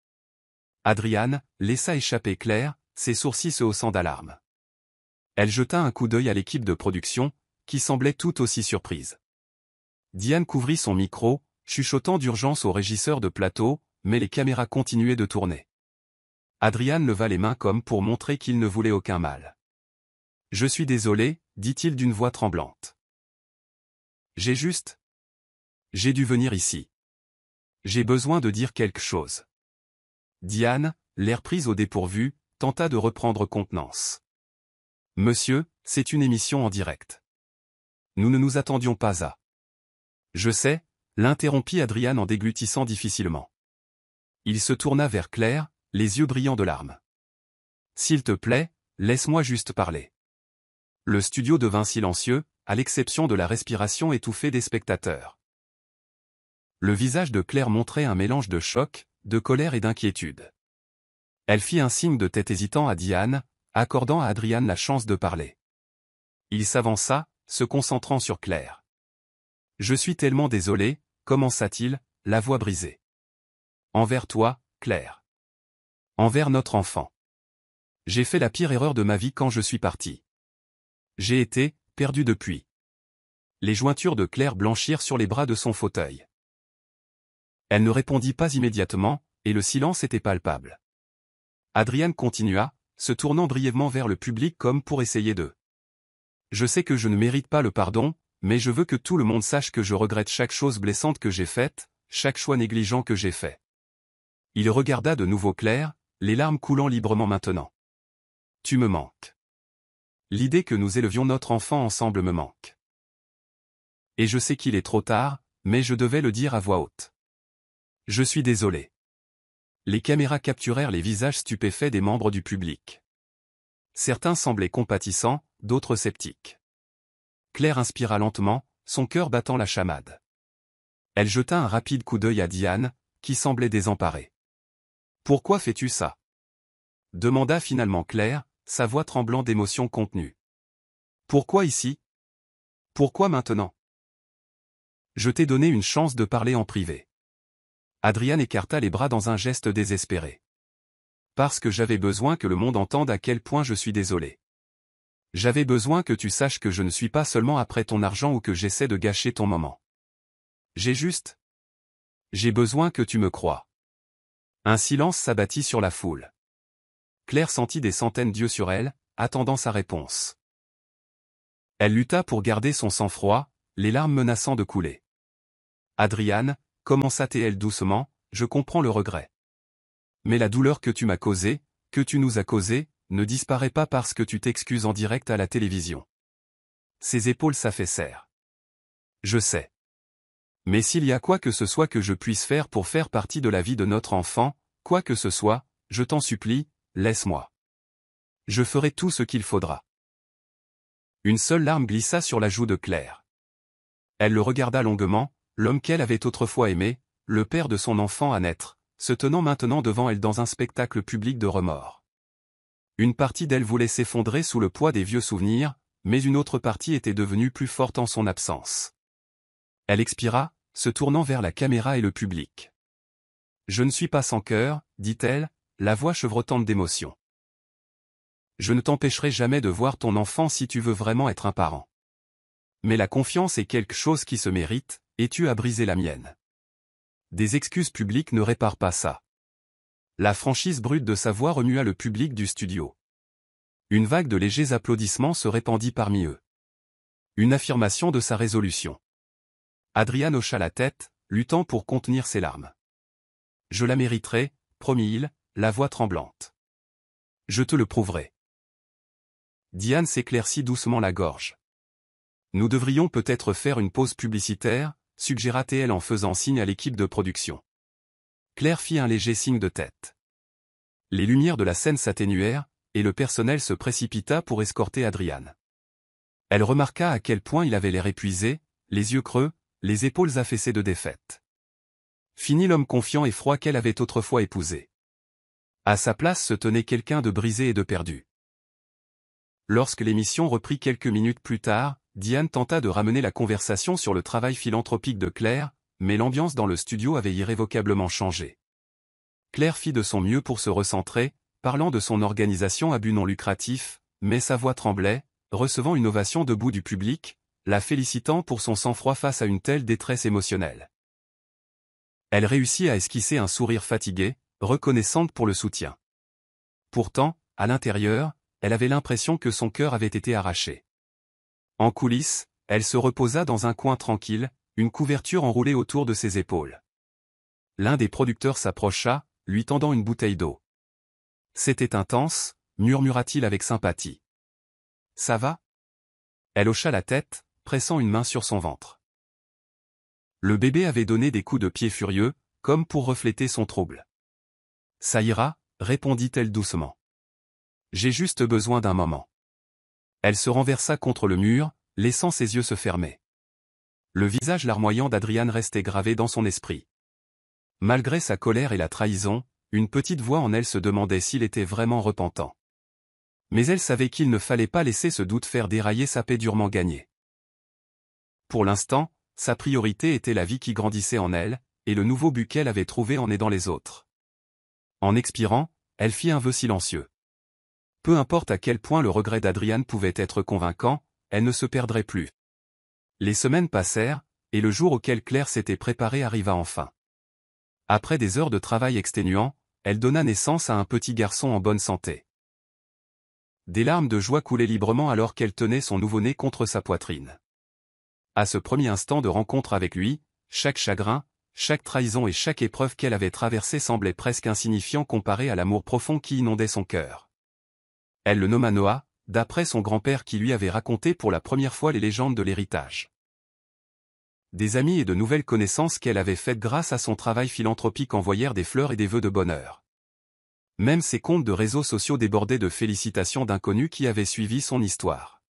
Adriane laissa échapper Claire, ses sourcils se haussant d'alarme. Elle jeta un coup d'œil à l'équipe de production, qui semblait tout aussi surprise. Diane couvrit son micro, chuchotant d'urgence au régisseur de plateau, mais les caméras continuaient de tourner. Adriane leva les mains comme pour montrer qu'il ne voulait aucun mal. « Je suis désolé, dit-il d'une voix tremblante. J'ai dû venir ici. J'ai besoin de dire quelque chose. » Diane, l'air prise au dépourvu, tenta de reprendre contenance. « Monsieur, c'est une émission en direct. Nous ne nous attendions pas à... » « Je sais », l'interrompit Adriane en déglutissant difficilement. Il se tourna vers Claire, les yeux brillants de larmes. « S'il te plaît, laisse-moi juste parler. » Le studio devint silencieux, à l'exception de la respiration étouffée des spectateurs. Le visage de Claire montrait un mélange de choc, de colère et d'inquiétude. Elle fit un signe de tête hésitant à Diane, accordant à Adriane la chance de parler. Il s'avança, se concentrant sur Claire. « Je suis tellement désolé, commença-t-il, la voix brisée. Envers toi, Claire. Envers notre enfant. J'ai fait la pire erreur de ma vie quand je suis parti. J'ai été perdu depuis. » Les jointures de Claire blanchirent sur les bras de son fauteuil. Elle ne répondit pas immédiatement, et le silence était palpable. Adriane continua, se tournant brièvement vers le public comme pour essayer de... « Je sais que je ne mérite pas le pardon, mais je veux que tout le monde sache que je regrette chaque chose blessante que j'ai faite, chaque choix négligent que j'ai fait. » Il regarda de nouveau Claire, les larmes coulant librement maintenant. « Tu me manques. L'idée que nous élevions notre enfant ensemble me manque. Et je sais qu'il est trop tard, mais je devais le dire à voix haute. Je suis désolé. » Les caméras capturèrent les visages stupéfaits des membres du public. Certains semblaient compatissants, d'autres sceptiques. Claire inspira lentement, son cœur battant la chamade. Elle jeta un rapide coup d'œil à Diane, qui semblait désemparée. « Pourquoi fais-tu ça ?» demanda finalement Claire, sa voix tremblant d'émotion contenue. « Pourquoi ici ? Pourquoi maintenant ? Je t'ai donné une chance de parler en privé. » Adriane écarta les bras dans un geste désespéré. « Parce que j'avais besoin que le monde entende à quel point je suis désolé. J'avais besoin que tu saches que je ne suis pas seulement après ton argent ou que j'essaie de gâcher ton moment. J'ai besoin que tu me crois. » Un silence s'abattit sur la foule. Claire sentit des centaines d'yeux sur elle, attendant sa réponse. Elle lutta pour garder son sang-froid, les larmes menaçant de couler. « Adriane, commença-t-elle doucement, je comprends le regret. Mais la douleur que tu m'as causée, que tu nous as causée, ne disparaît pas parce que tu t'excuses en direct à la télévision. » Ses épaules s'affaissèrent. « Je sais. Mais s'il y a quoi que ce soit que je puisse faire pour faire partie de la vie de notre enfant, quoi que ce soit, je t'en supplie, laisse-moi. Je ferai tout ce qu'il faudra. » Une seule larme glissa sur la joue de Claire. Elle le regarda longuement, l'homme qu'elle avait autrefois aimé, le père de son enfant à naître, se tenant maintenant devant elle dans un spectacle public de remords. Une partie d'elle voulait s'effondrer sous le poids des vieux souvenirs, mais une autre partie était devenue plus forte en son absence. Elle expira, se tournant vers la caméra et le public. « Je ne suis pas sans cœur, dit-elle, la voix chevrotante d'émotion. Je ne t'empêcherai jamais de voir ton enfant si tu veux vraiment être un parent. Mais la confiance est quelque chose qui se mérite, et tu as brisé la mienne. Des excuses publiques ne réparent pas ça. » La franchise brute de sa voix remua le public du studio. Une vague de légers applaudissements se répandit parmi eux. Une affirmation de sa résolution. Adrian hocha la tête, luttant pour contenir ses larmes. Je la mériterai, promit-il, la voix tremblante. Je te le prouverai. Diane s'éclaircit doucement la gorge. Nous devrions peut-être faire une pause publicitaire, suggéra-t-elle en faisant signe à l'équipe de production. Claire fit un léger signe de tête. Les lumières de la scène s'atténuèrent, et le personnel se précipita pour escorter Adrian. Elle remarqua à quel point il avait l'air épuisé, les yeux creux, les épaules affaissées de défaite. Fini l'homme confiant et froid qu'elle avait autrefois épousé. À sa place se tenait quelqu'un de brisé et de perdu. Lorsque l'émission reprit quelques minutes plus tard, Diane tenta de ramener la conversation sur le travail philanthropique de Claire, mais l'ambiance dans le studio avait irrévocablement changé. Claire fit de son mieux pour se recentrer, parlant de son organisation à but non lucratif, mais sa voix tremblait, recevant une ovation debout du public, la félicitant pour son sang-froid face à une telle détresse émotionnelle. Elle réussit à esquisser un sourire fatigué, reconnaissante pour le soutien. Pourtant, à l'intérieur, elle avait l'impression que son cœur avait été arraché. En coulisses, elle se reposa dans un coin tranquille, une couverture enroulée autour de ses épaules. L'un des producteurs s'approcha, lui tendant une bouteille d'eau. C'était intense, murmura-t-il avec sympathie. Ça va? Elle hocha la tête, pressant une main sur son ventre. Le bébé avait donné des coups de pied furieux, comme pour refléter son trouble. Ça ira, répondit-elle doucement. J'ai juste besoin d'un moment. Elle se renversa contre le mur, laissant ses yeux se fermer. Le visage larmoyant d'Adrian restait gravé dans son esprit. Malgré sa colère et la trahison, une petite voix en elle se demandait s'il était vraiment repentant. Mais elle savait qu'il ne fallait pas laisser ce doute faire dérailler sa paix durement gagnée. Pour l'instant, sa priorité était la vie qui grandissait en elle, et le nouveau but qu'elle avait trouvé en aidant les autres. En expirant, elle fit un vœu silencieux. Peu importe à quel point le regret d'Adrian pouvait être convaincant, elle ne se perdrait plus. Les semaines passèrent, et le jour auquel Claire s'était préparée arriva enfin. Après des heures de travail exténuant, elle donna naissance à un petit garçon en bonne santé. Des larmes de joie coulaient librement alors qu'elle tenait son nouveau-né contre sa poitrine. À ce premier instant de rencontre avec lui, chaque chagrin, chaque trahison et chaque épreuve qu'elle avait traversée semblait presque insignifiant comparé à l'amour profond qui inondait son cœur. Elle le nomma Noah, d'après son grand-père qui lui avait raconté pour la première fois les légendes de l'héritage. Des amis et de nouvelles connaissances qu'elle avait faites grâce à son travail philanthropique envoyèrent des fleurs et des vœux de bonheur. Même ses comptes de réseaux sociaux débordaient de félicitations d'inconnus qui avaient suivi son histoire.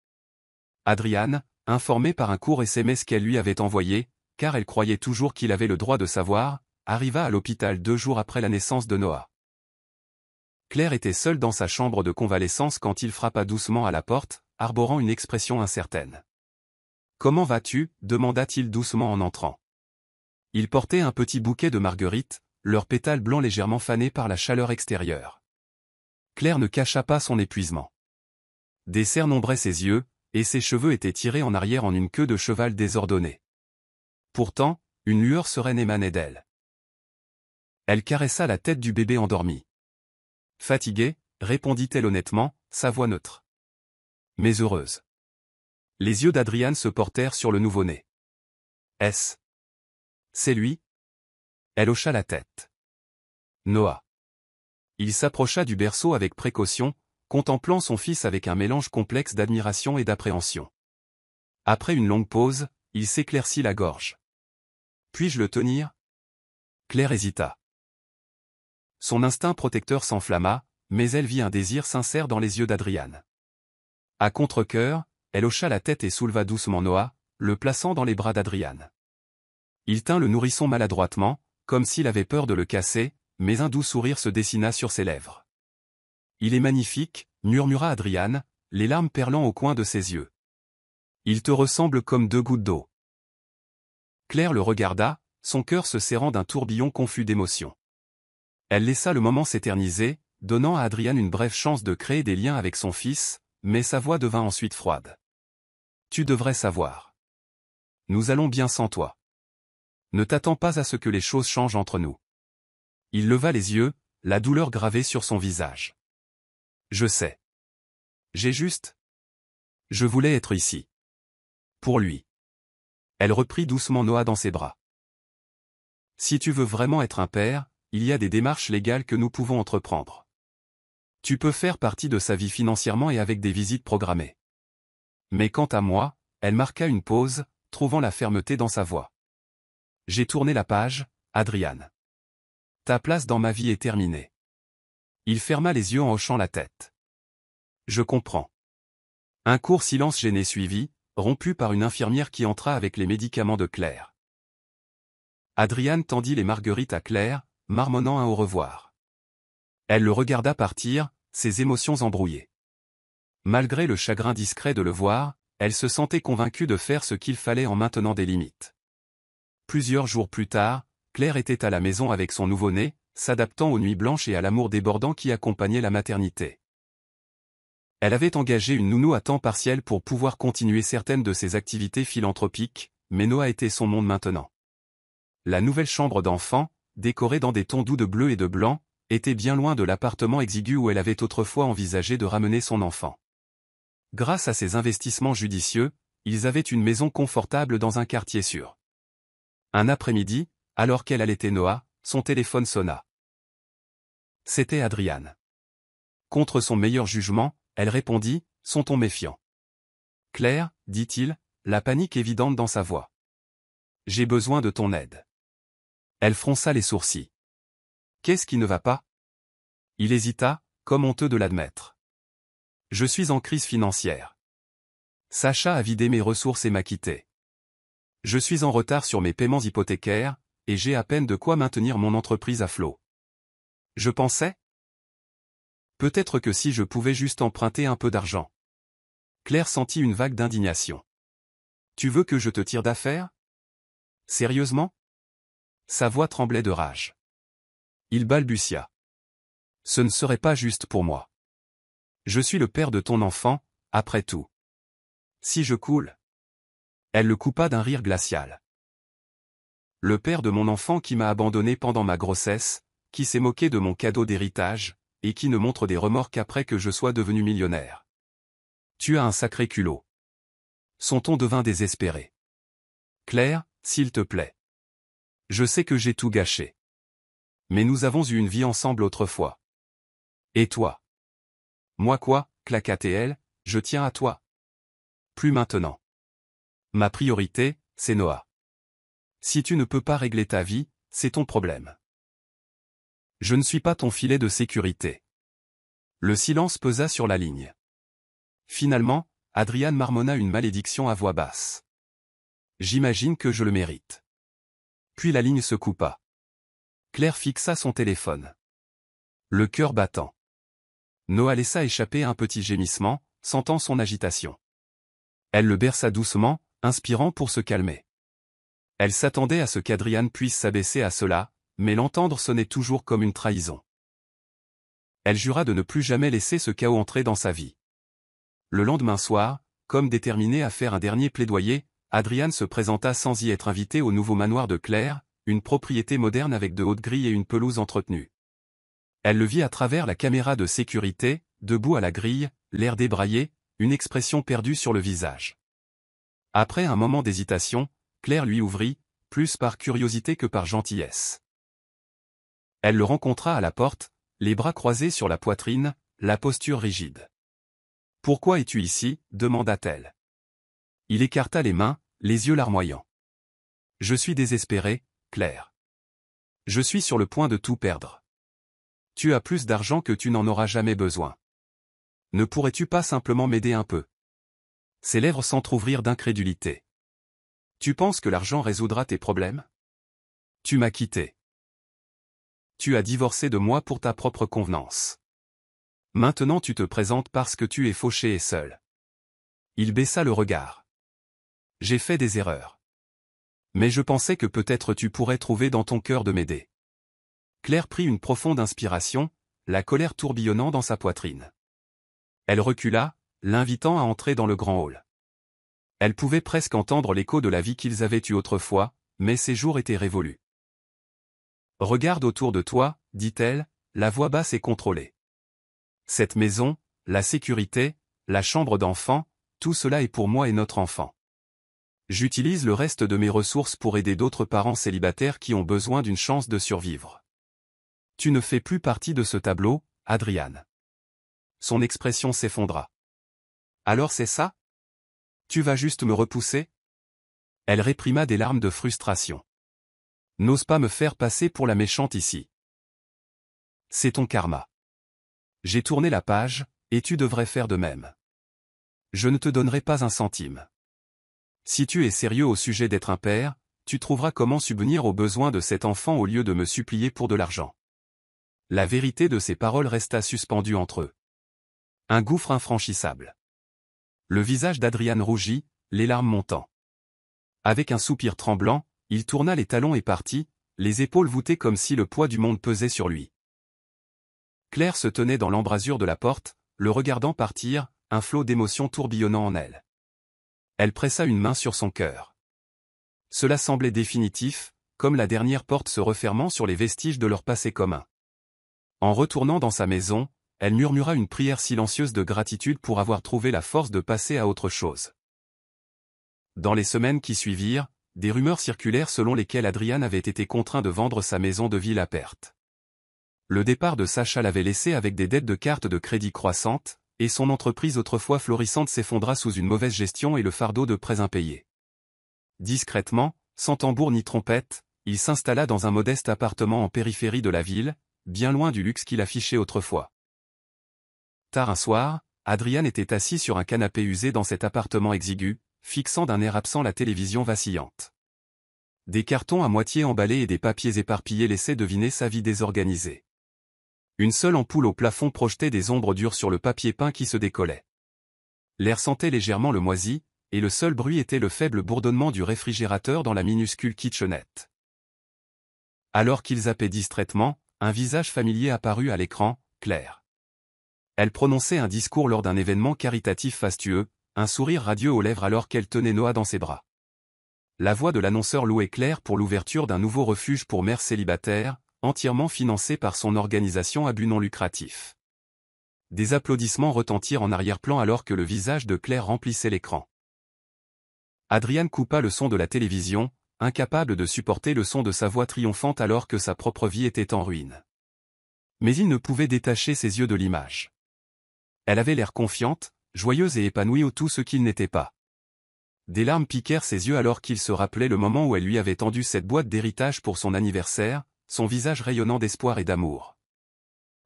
Adrian, informé par un court SMS qu'elle lui avait envoyé, car elle croyait toujours qu'il avait le droit de savoir, arriva à l'hôpital 2 jours après la naissance de Noah. Claire était seule dans sa chambre de convalescence quand il frappa doucement à la porte, arborant une expression incertaine. « Comment vas-tu » demanda-t-il doucement en entrant. Il portait un petit bouquet de marguerites, leurs pétales blancs légèrement fanés par la chaleur extérieure. Claire ne cacha pas son épuisement. Des cernes nombraient ses yeux, et ses cheveux étaient tirés en arrière en une queue de cheval désordonnée. Pourtant, une lueur sereine émanait d'elle. Elle caressa la tête du bébé endormi. Fatiguée, répondit-elle honnêtement, sa voix neutre. Mais heureuse. Les yeux d'Adrian se portèrent sur le nouveau-né. Est-ce? C'est lui? Elle hocha la tête. Noah. Il s'approcha du berceau avec précaution, contemplant son fils avec un mélange complexe d'admiration et d'appréhension. Après une longue pause, il s'éclaircit la gorge. Puis-je le tenir? Claire hésita. Son instinct protecteur s'enflamma, mais elle vit un désir sincère dans les yeux d'Adrian. À contre-cœur, elle hocha la tête et souleva doucement Noah, le plaçant dans les bras d'Adrian. Il tint le nourrisson maladroitement, comme s'il avait peur de le casser, mais un doux sourire se dessina sur ses lèvres. « Il est magnifique » murmura Adrian, les larmes perlant au coin de ses yeux. « Il te ressemble comme 2 gouttes d'eau. » Claire le regarda, son cœur se serrant d'un tourbillon confus d'émotions. Elle laissa le moment s'éterniser, donnant à Adrian une brève chance de créer des liens avec son fils, mais sa voix devint ensuite froide. « Tu devrais savoir. Nous allons bien sans toi. Ne t'attends pas à ce que les choses changent entre nous. » Il leva les yeux, la douleur gravée sur son visage. « Je sais. Je voulais être ici. Pour lui. Elle reprit doucement Noah dans ses bras. Si tu veux vraiment être un père, il y a des démarches légales que nous pouvons entreprendre. Tu peux faire partie de sa vie financièrement et avec des visites programmées. Mais quant à moi, elle marqua une pause, trouvant la fermeté dans sa voix. J'ai tourné la page, Adrian. Ta place dans ma vie est terminée. Il ferma les yeux en hochant la tête. Je comprends. Un court silence gêné suivit, rompu par une infirmière qui entra avec les médicaments de Claire. Adrian tendit les marguerites à Claire, marmonnant un au revoir. Elle le regarda partir, ses émotions embrouillées. Malgré le chagrin discret de le voir, elle se sentait convaincue de faire ce qu'il fallait en maintenant des limites. Plusieurs jours plus tard, Claire était à la maison avec son nouveau-né, s'adaptant aux nuits blanches et à l'amour débordant qui accompagnait la maternité. Elle avait engagé une nounou à temps partiel pour pouvoir continuer certaines de ses activités philanthropiques, mais Noah était son monde maintenant. La nouvelle chambre d'enfant, décorée dans des tons doux de bleu et de blanc, était bien loin de l'appartement exigu où elle avait autrefois envisagé de ramener son enfant. Grâce à ces investissements judicieux, ils avaient une maison confortable dans un quartier sûr. Un après-midi, alors qu'elle allaitait Noah, son téléphone sonna. C'était Adrian. Contre son meilleur jugement, elle répondit, son ton méfiant. Claire, dit-il, la panique évidente dans sa voix. J'ai besoin de ton aide. Elle fronça les sourcils. Qu'est-ce qui ne va pas? Il hésita, comme honteux de l'admettre. Je suis en crise financière. Sacha a vidé mes ressources et m'a quitté. Je suis en retard sur mes paiements hypothécaires, et j'ai à peine de quoi maintenir mon entreprise à flot. Je pensais? Peut-être que si je pouvais juste emprunter un peu d'argent. Claire sentit une vague d'indignation. Tu veux que je te tire d'affaire? Sérieusement? Sa voix tremblait de rage. Il balbutia. Ce ne serait pas juste pour moi. Je suis le père de ton enfant, après tout. Si je coule. Elle le coupa d'un rire glacial. Le père de mon enfant qui m'a abandonné pendant ma grossesse, qui s'est moqué de mon cadeau d'héritage, et qui ne montre des remords qu'après que je sois devenu millionnaire. Tu as un sacré culot. Son ton devint désespéré. Claire, s'il te plaît. Je sais que j'ai tout gâché. Mais nous avons eu une vie ensemble autrefois. Et toi? Moi quoi, claqua-t-elle, je tiens à toi. Plus maintenant. Ma priorité, c'est Noah. Si tu ne peux pas régler ta vie, c'est ton problème. Je ne suis pas ton filet de sécurité. Le silence pesa sur la ligne. Finalement, Adrian marmonna une malédiction à voix basse. J'imagine que je le mérite. Puis la ligne se coupa. Claire fixa son téléphone. Le cœur battant. Noah laissa échapper un petit gémissement, sentant son agitation. Elle le berça doucement, inspirant pour se calmer. Elle s'attendait à ce qu'Adrian puisse s'abaisser à cela, mais l'entendre sonnait toujours comme une trahison. Elle jura de ne plus jamais laisser ce chaos entrer dans sa vie. Le lendemain soir, comme déterminé à faire un dernier plaidoyer, Adrian se présenta sans y être invité au nouveau manoir de Claire, une propriété moderne avec de hautes grilles et une pelouse entretenue. Elle le vit à travers la caméra de sécurité, debout à la grille, l'air débraillé, une expression perdue sur le visage. Après un moment d'hésitation, Claire lui ouvrit, plus par curiosité que par gentillesse. Elle le rencontra à la porte, les bras croisés sur la poitrine, la posture rigide. « Pourquoi es-tu ici ?» demanda-t-elle. Il écarta les mains, les yeux larmoyants. « Je suis désespéré, Claire. Je suis sur le point de tout perdre. Tu as plus d'argent que tu n'en auras jamais besoin. Ne pourrais-tu pas simplement m'aider un peu ?» Ses lèvres s'entr'ouvrirent d'incrédulité. « Tu penses que l'argent résoudra tes problèmes? Tu m'as quitté. Tu as divorcé de moi pour ta propre convenance. Maintenant tu te présentes parce que tu es fauché et seul. » Il baissa le regard. « J'ai fait des erreurs. Mais je pensais que peut-être tu pourrais trouver dans ton cœur de m'aider. » Claire prit une profonde inspiration, la colère tourbillonnant dans sa poitrine. Elle recula, l'invitant à entrer dans le grand hall. Elle pouvait presque entendre l'écho de la vie qu'ils avaient eue autrefois, mais ces jours étaient révolus. « Regarde autour de toi, dit-elle, la voix basse et contrôlée. Cette maison, la sécurité, la chambre d'enfant, tout cela est pour moi et notre enfant. J'utilise le reste de mes ressources pour aider d'autres parents célibataires qui ont besoin d'une chance de survivre. Tu ne fais plus partie de ce tableau, Adriane. Son expression s'effondra. Alors c'est ça? Tu vas juste me repousser? Elle réprima des larmes de frustration. N'ose pas me faire passer pour la méchante ici. C'est ton karma. J'ai tourné la page, et tu devrais faire de même. Je ne te donnerai pas un centime. Si tu es sérieux au sujet d'être un père, tu trouveras comment subvenir aux besoins de cet enfant au lieu de me supplier pour de l'argent. La vérité de ces paroles resta suspendue entre eux. Un gouffre infranchissable. Le visage d'Adriane rougit, les larmes montant. Avec un soupir tremblant, il tourna les talons et partit, les épaules voûtées comme si le poids du monde pesait sur lui. Claire se tenait dans l'embrasure de la porte, le regardant partir, un flot d'émotions tourbillonnant en elle. Elle pressa une main sur son cœur. Cela semblait définitif, comme la dernière porte se refermant sur les vestiges de leur passé commun. En retournant dans sa maison, elle murmura une prière silencieuse de gratitude pour avoir trouvé la force de passer à autre chose. Dans les semaines qui suivirent, des rumeurs circulèrent selon lesquelles Adrian avait été contraint de vendre sa maison de ville à perte. Le départ de Sacha l'avait laissé avec des dettes de cartes de crédit croissantes, et son entreprise autrefois florissante s'effondra sous une mauvaise gestion et le fardeau de prêts impayés. Discrètement, sans tambour ni trompette, il s'installa dans un modeste appartement en périphérie de la ville, bien loin du luxe qu'il affichait autrefois. Tard un soir, Adrian était assis sur un canapé usé dans cet appartement exigu, fixant d'un air absent la télévision vacillante. Des cartons à moitié emballés et des papiers éparpillés laissaient deviner sa vie désorganisée. Une seule ampoule au plafond projetait des ombres dures sur le papier peint qui se décollait. L'air sentait légèrement le moisi, et le seul bruit était le faible bourdonnement du réfrigérateur dans la minuscule kitchenette. Alors qu'il zappait distraitement, un visage familier apparut à l'écran, Claire. Elle prononçait un discours lors d'un événement caritatif fastueux, un sourire radieux aux lèvres alors qu'elle tenait Noah dans ses bras. La voix de l'annonceur louait Claire pour l'ouverture d'un nouveau refuge pour mères célibataires, entièrement financé par son organisation à but non lucratif. Des applaudissements retentirent en arrière-plan alors que le visage de Claire remplissait l'écran. Adrian coupa le son de la télévision, incapable de supporter le son de sa voix triomphante alors que sa propre vie était en ruine. Mais il ne pouvait détacher ses yeux de l'image. Elle avait l'air confiante, joyeuse et épanouie au tout ce qu'il n'était pas. Des larmes piquèrent ses yeux alors qu'il se rappelait le moment où elle lui avait tendu cette boîte d'héritage pour son anniversaire, son visage rayonnant d'espoir et d'amour.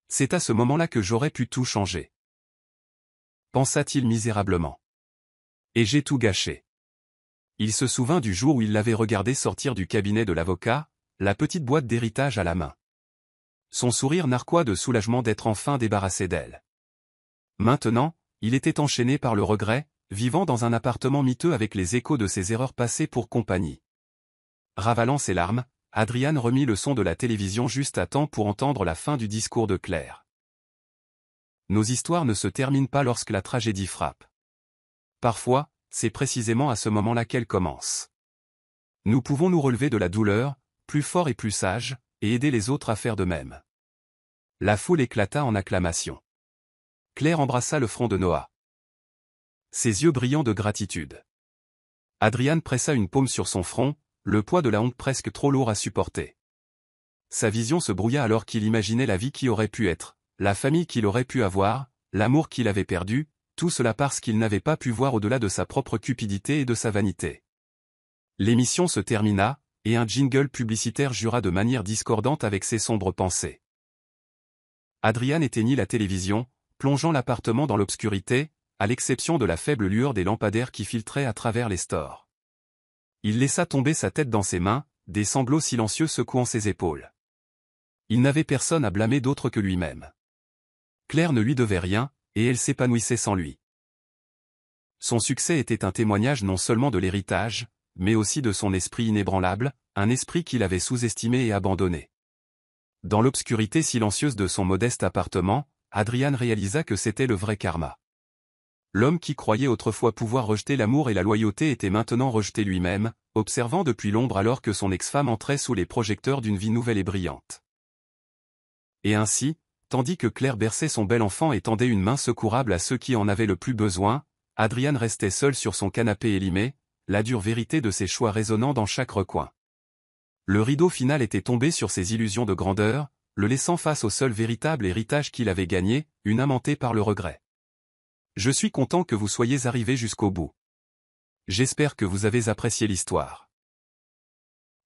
C'est à ce moment-là que j'aurais pu tout changer. Pensa-t-il misérablement. Et j'ai tout gâché. Il se souvint du jour où il l'avait regardée sortir du cabinet de l'avocat, la petite boîte d'héritage à la main. Son sourire narquois de soulagement d'être enfin débarrassé d'elle. Maintenant, il était enchaîné par le regret, vivant dans un appartement miteux avec les échos de ses erreurs passées pour compagnie. Ravalant ses larmes, Adrian remit le son de la télévision juste à temps pour entendre la fin du discours de Claire. Nos histoires ne se terminent pas lorsque la tragédie frappe. Parfois, c'est précisément à ce moment-là qu'elle commence. Nous pouvons nous relever de la douleur, plus forts et plus sages, et aider les autres à faire de même. La foule éclata en acclamations. Claire embrassa le front de Noah. Ses yeux brillants de gratitude. Adrian pressa une paume sur son front, le poids de la honte presque trop lourd à supporter. Sa vision se brouilla alors qu'il imaginait la vie qui aurait pu être, la famille qu'il aurait pu avoir, l'amour qu'il avait perdu, tout cela parce qu'il n'avait pas pu voir au-delà de sa propre cupidité et de sa vanité. L'émission se termina, et un jingle publicitaire jura de manière discordante avec ses sombres pensées. Adrian éteignit la télévision, plongeant l'appartement dans l'obscurité, à l'exception de la faible lueur des lampadaires qui filtraient à travers les stores. Il laissa tomber sa tête dans ses mains, des sanglots silencieux secouant ses épaules. Il n'avait personne à blâmer d'autre que lui-même. Claire ne lui devait rien, et elle s'épanouissait sans lui. Son succès était un témoignage non seulement de l'héritage, mais aussi de son esprit inébranlable, un esprit qu'il avait sous-estimé et abandonné. Dans l'obscurité silencieuse de son modeste appartement, Adrian réalisa que c'était le vrai karma. L'homme qui croyait autrefois pouvoir rejeter l'amour et la loyauté était maintenant rejeté lui-même, observant depuis l'ombre alors que son ex-femme entrait sous les projecteurs d'une vie nouvelle et brillante. Et ainsi, tandis que Claire berçait son bel enfant et tendait une main secourable à ceux qui en avaient le plus besoin, Adrian restait seul sur son canapé élimé, la dure vérité de ses choix résonnant dans chaque recoin. Le rideau final était tombé sur ses illusions de grandeur, le laissant face au seul véritable héritage qu'il avait gagné, une âme hantée par le regret. Je suis content que vous soyez arrivé jusqu'au bout. J'espère que vous avez apprécié l'histoire.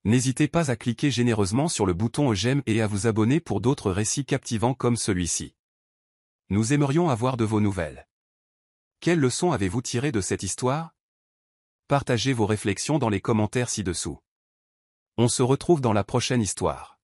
N'hésitez pas à cliquer généreusement sur le bouton j'aime et à vous abonner pour d'autres récits captivants comme celui-ci. Nous aimerions avoir de vos nouvelles. Quelles leçons avez-vous tirées de cette histoire? Partagez vos réflexions dans les commentaires ci-dessous. On se retrouve dans la prochaine histoire.